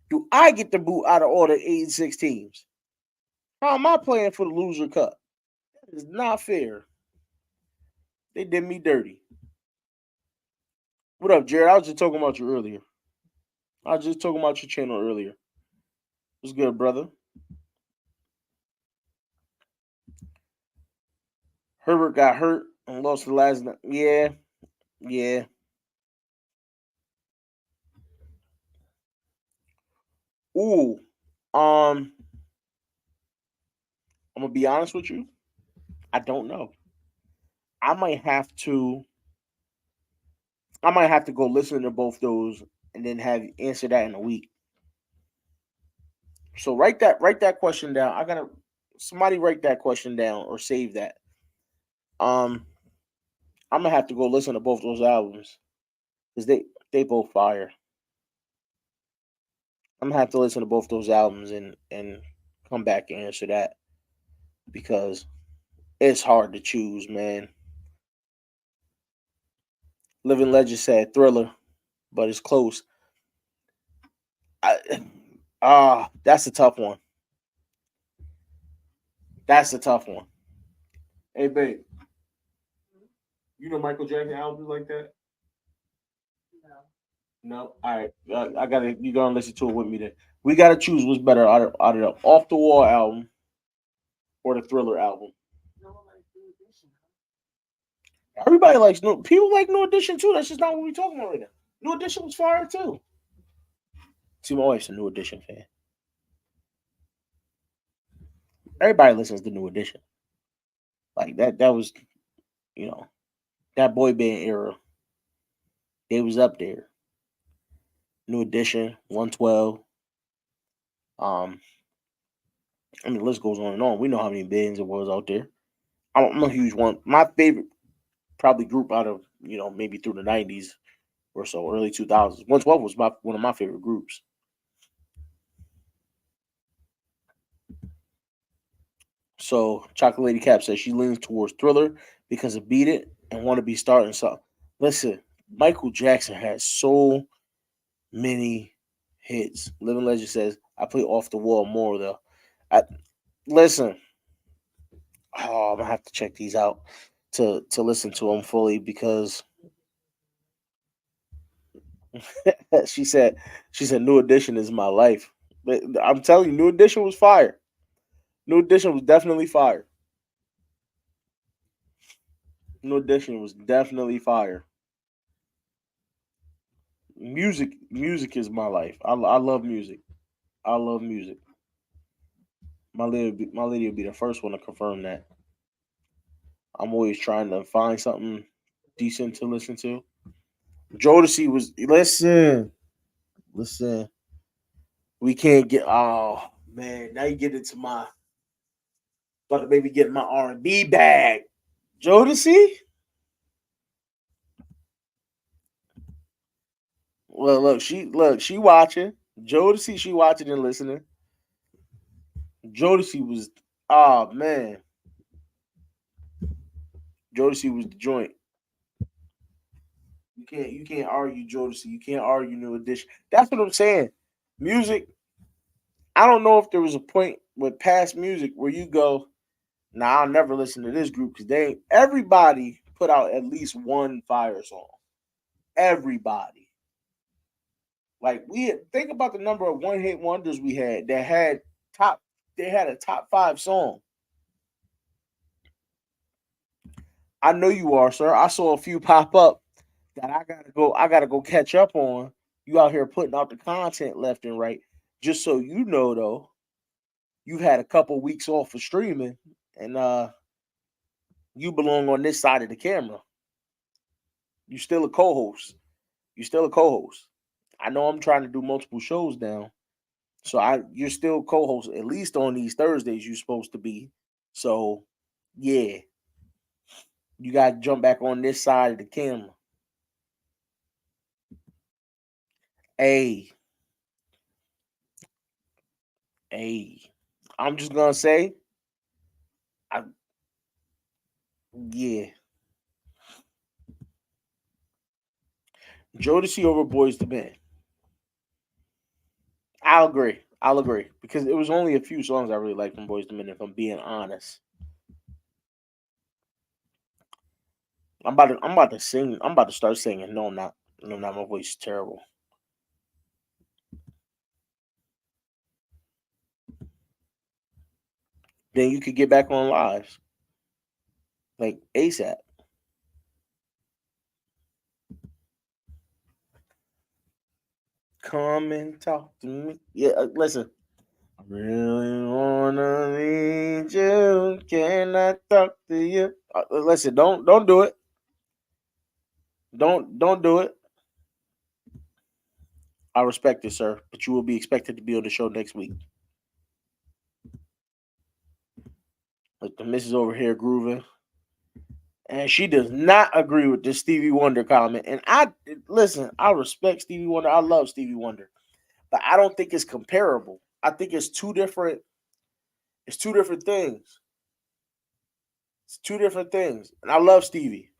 do I get the boot out of all the 8-6 teams? How am I playing for the loser cup? That is not fair. They did me dirty. What up, Jared? I was just talking about you earlier. I was just talking about your channel earlier. What's good, brother? Herbert got hurt and lost the last night. Yeah, yeah. Ooh. I'm gonna be honest with you. I don't know. I might have to I might have to go listen to both those and then have you answer that in a week. So write that question down. I gotta somebody write that question down or save that. Um, I'm gonna have to go listen to both those albums because they both fire. I'm gonna have to listen to both those albums and come back and answer that because it's hard to choose, man. Living Legend said Thriller, but it's close. I, that's a tough one. That's a tough one. Hey, babe, you know Michael Jackson albums like that? No. All right. I gotta. You gonna listen to it with me then? We gotta choose what's better out of the Off the Wall album or the Thriller album. Everybody likes new. People like New Edition too. That's just not what we're talking about right now. New Edition was fire too. See, my wife's a New Edition fan. Everybody listens to New Edition. Like that. That was you know that boy band era. They was up there. New Edition, 112. Um, I mean, the list goes on and on. We know how many bands it was out there. I'm a huge one. My favorite probably group out of maybe through the '90s or so, early 2000s. 112 was one of my favorite groups. So Chocolate Lady Cap says she leans towards Thriller because of Beat It and Want to Be Starting Something. Listen, Michael Jackson has so many hits. Living Legend says I play Off the Wall more though. I listen. Oh, I'm gonna have to check these out to listen to them fully because she said New Edition is my life. But I'm telling you, New Edition was fire. New Edition was definitely fire. New Edition was definitely fire. Music is my life. I love music. I love music. My lady will be the first one to confirm that. I'm always trying to find something decent to listen to. Jodeci was listen. We can't get. Oh man, now you get into my about to maybe get my R&B bag. Jodeci. Well, she watching. Jodeci, she watching and listening. Jodeci was oh man. Jodeci was the joint. You can't argue Jodeci. You can't argue New Edition. That's what I'm saying. Music. I don't know if there was a point with past music where you go, nah, I'll never listen to this group because they ain't everybody put out at least one fire song. Everybody. Like think about the number of one hit wonders we had that had top they had a top five song. I know you are, sir. I saw a few pop up that I gotta go catch up on. You out here putting out the content left and right. Just so you know though, you've had a couple weeks off of streaming and you belong on this side of the camera. You still a co-host. You still a co-host. I know I'm trying to do multiple shows now. So you're still co-host at least on these Thursdays you're supposed to be. So yeah, you gotta jump back on this side of the camera. Hey, hey. I'm just gonna say, I yeah. Jodeci over Boys to Men. I'll agree. I'll agree. Because it was only a few songs I really liked from Boys to Men, if I'm being honest. I'm about to sing. I'm about to start singing. No, I'm not. No, I'm not. My voice is terrible. Then you could get back on lives. Like ASAP. Come and talk to me. Yeah, listen. I really wanna meet you. Can I talk to you? Listen, don't do it. Don't do it. I respect it, sir, but you will be expected to be on the show next week. Like the missus over here grooving, and she does not agree with this Stevie Wonder comment. And I listen. I respect Stevie Wonder. I love Stevie Wonder, but I don't think it's comparable. I think it's two different. It's two different things. It's two different things, and I love Stevie.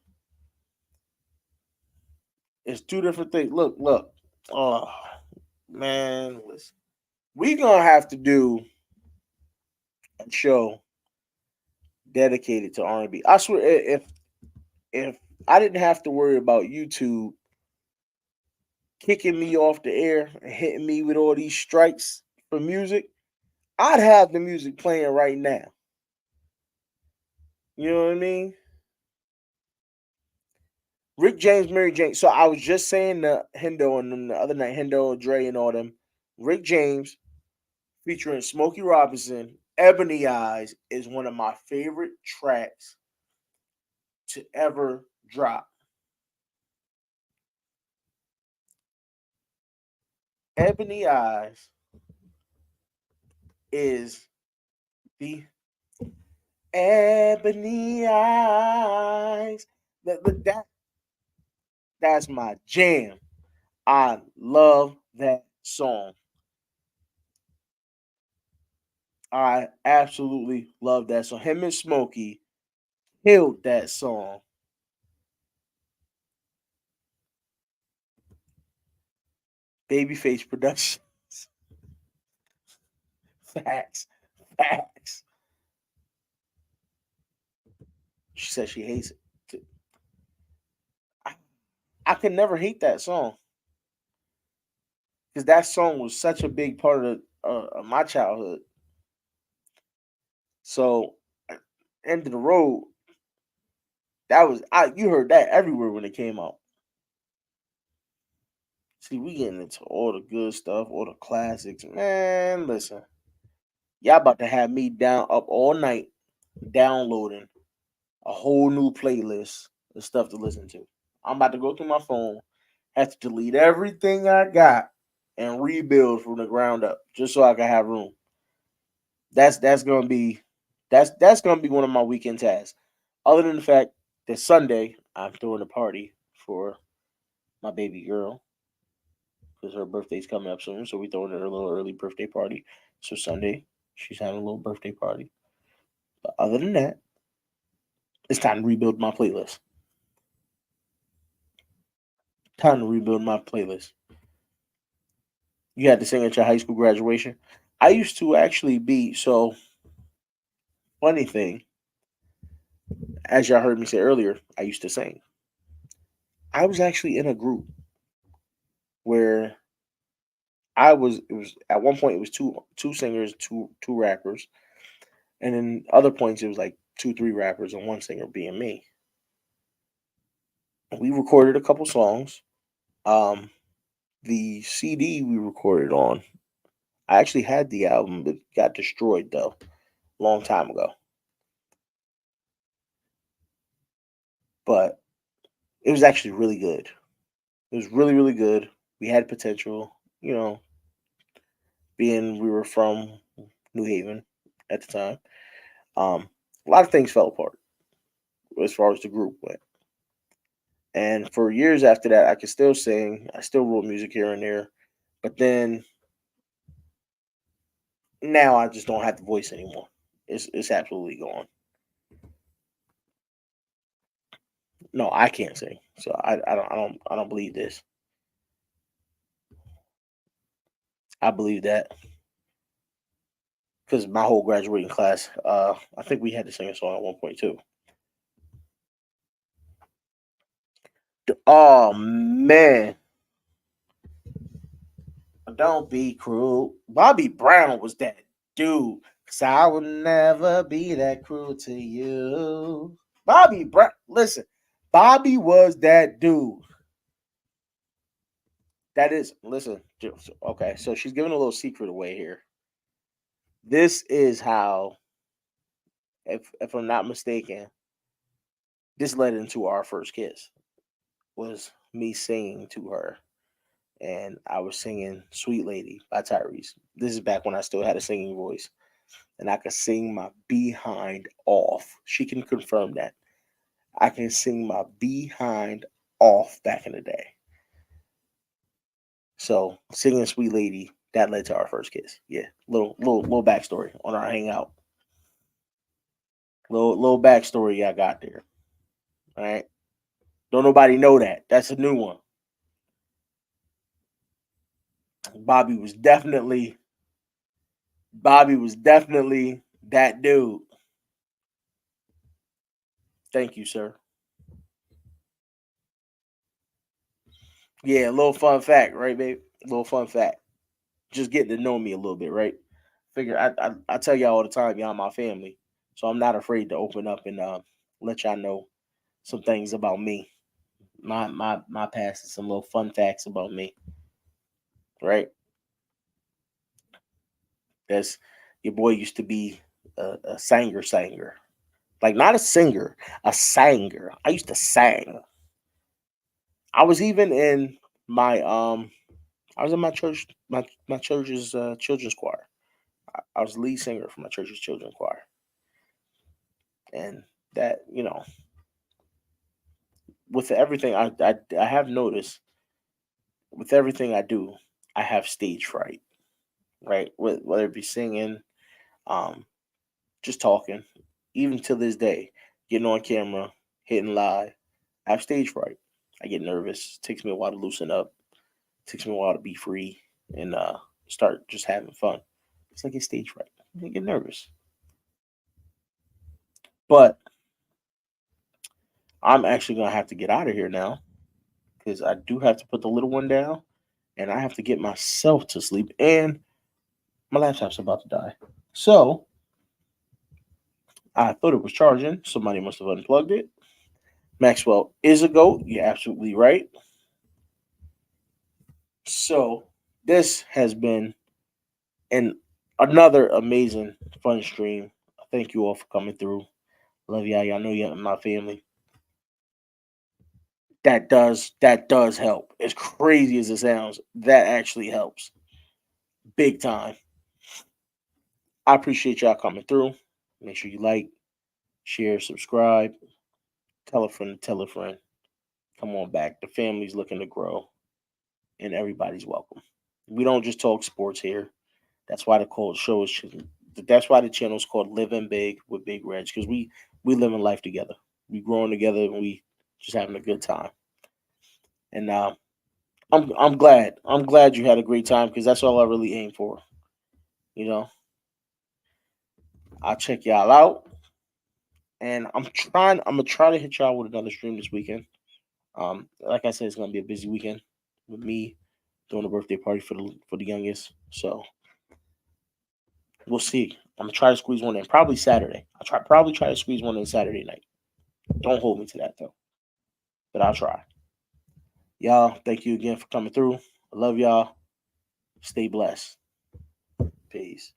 It's two different things. Look. Oh man, listen. We gonna have to do a show dedicated to R&B. I swear, if I didn't have to worry about YouTube kicking me off the air and hitting me with all these strikes for music, I'd have the music playing right now. You know what I mean? Rick James, Mary Jane. So I was just saying to Hendo and them the other night, Hendo, Dre, and all them. Rick James featuring Smokey Robinson, Ebony Eyes is one of my favorite tracks to ever drop. Ebony Eyes is the Ebony Eyes. That's my jam. I love that song. I absolutely love that song. Him and Smokey killed that song. Babyface Productions. Facts. Facts. She said she hates it. I, I could never hate that song because that song was such a big part of my childhood. So, end of the road, that was you heard that everywhere when it came out. See, we getting into all the good stuff, all the classics. Man, listen, y'all about to have me down up all night downloading a whole new playlist of stuff to listen to. I'm about to go through my phone, have to delete everything I got, and rebuild from the ground up just so I can have room. That's gonna be that's gonna be one of my weekend tasks. Other than the fact that Sunday I'm throwing a party for my baby girl because her birthday's coming up soon, so we throwing her a little early birthday party. So Sunday she's having a little birthday party. But other than that, it's time to rebuild my playlist. Time to rebuild my playlist. You had to sing at your high school graduation. I used to actually be so funny thing, as y'all heard me say earlier, I used to sing. I was actually in a group where it was at one point it was two singers, two rappers, and then other points it was like two, three rappers and one singer being me. We recorded a couple songs. Um the CD we recorded on, I actually had the album, but got destroyed though, long time ago. But it was actually really good. It was really, really good. We had potential, you know, being we were from New Haven at the time. A lot of things fell apart as far as the group went. And for years after that, I could still sing. I still wrote music here and there. But then now I just don't have the voice anymore. It's absolutely gone. No, I can't sing. So I don't believe this. I believe that because my whole graduating class, I think we had to sing a song at one point too. Oh man, don't be cruel. Bobby Brown was that dude. Cause I would never be that cruel to you. Bobby Brown, listen, Bobby was that dude. That is, listen, okay, so she's giving a little secret away here. This is how, if I'm not mistaken, this led into our first kiss. Was me singing to her, and I was singing "Sweet Lady" by Tyrese. This is back when I still had a singing voice, and I could sing my behind off. She can confirm that. I can sing my behind off back in the day. So singing "Sweet Lady" that led to our first kiss. Yeah, little backstory on our hangout. Little backstory I got there. All right, don't nobody know that. That's a new one. Bobby was definitely Bobby was definitely that dude. Thank you, sir. Yeah, a little fun fact, right, babe? A little fun fact. Just getting to know me a little bit, right? Figure I tell y'all all the time, y'all my family, so I'm not afraid to open up and let y'all know some things about me, my past, and some little fun facts about me, right? That's your boy used to be a singer, like not a singer, a singer. I used to sing. I was even in my I was in my church, my church's children's choir. I was lead singer for my church's children's choir, and that with everything I have noticed, with everything I do, I have stage fright, right? Whether it be singing, um, just talking, even to this day, getting on camera, hitting live, I have stage fright. I get nervous. It takes me a while to loosen up. It takes me a while to be free and start just having fun. It's like a stage fright. I get nervous. But I'm actually gonna have to get out of here now because I do have to put the little one down, and I have to get myself to sleep, and my laptop's about to die. So I thought it was charging. Somebody must have unplugged it. Maxwell is a GOAT. You're absolutely right. So this has been another amazing fun stream. Thank you all for coming through. Love y'all. Y'all know you're my family. That does help. As crazy as it sounds, that actually helps. Big time. I appreciate y'all coming through. Make sure you like, share, subscribe, tell a friend, tell a friend. Come on back. The family's looking to grow, and everybody's welcome. We don't just talk sports here. That's why the called show is. That's why the channel is called Living Big with Big Reg, because we live in life together. We growing together, and we just having a good time. And I'm glad. I'm glad you had a great time because that's all I really aim for. You know, I'll check y'all out, and I'm gonna try to hit y'all with another stream this weekend. Like I said, it's gonna be a busy weekend with me doing a birthday party for the youngest. So we'll see. I'm gonna try to squeeze one in, probably Saturday. Probably try to squeeze one in Saturday night. Don't hold me to that though, but I'll try. Y'all, thank you again for coming through. I love y'all. Stay blessed. Peace.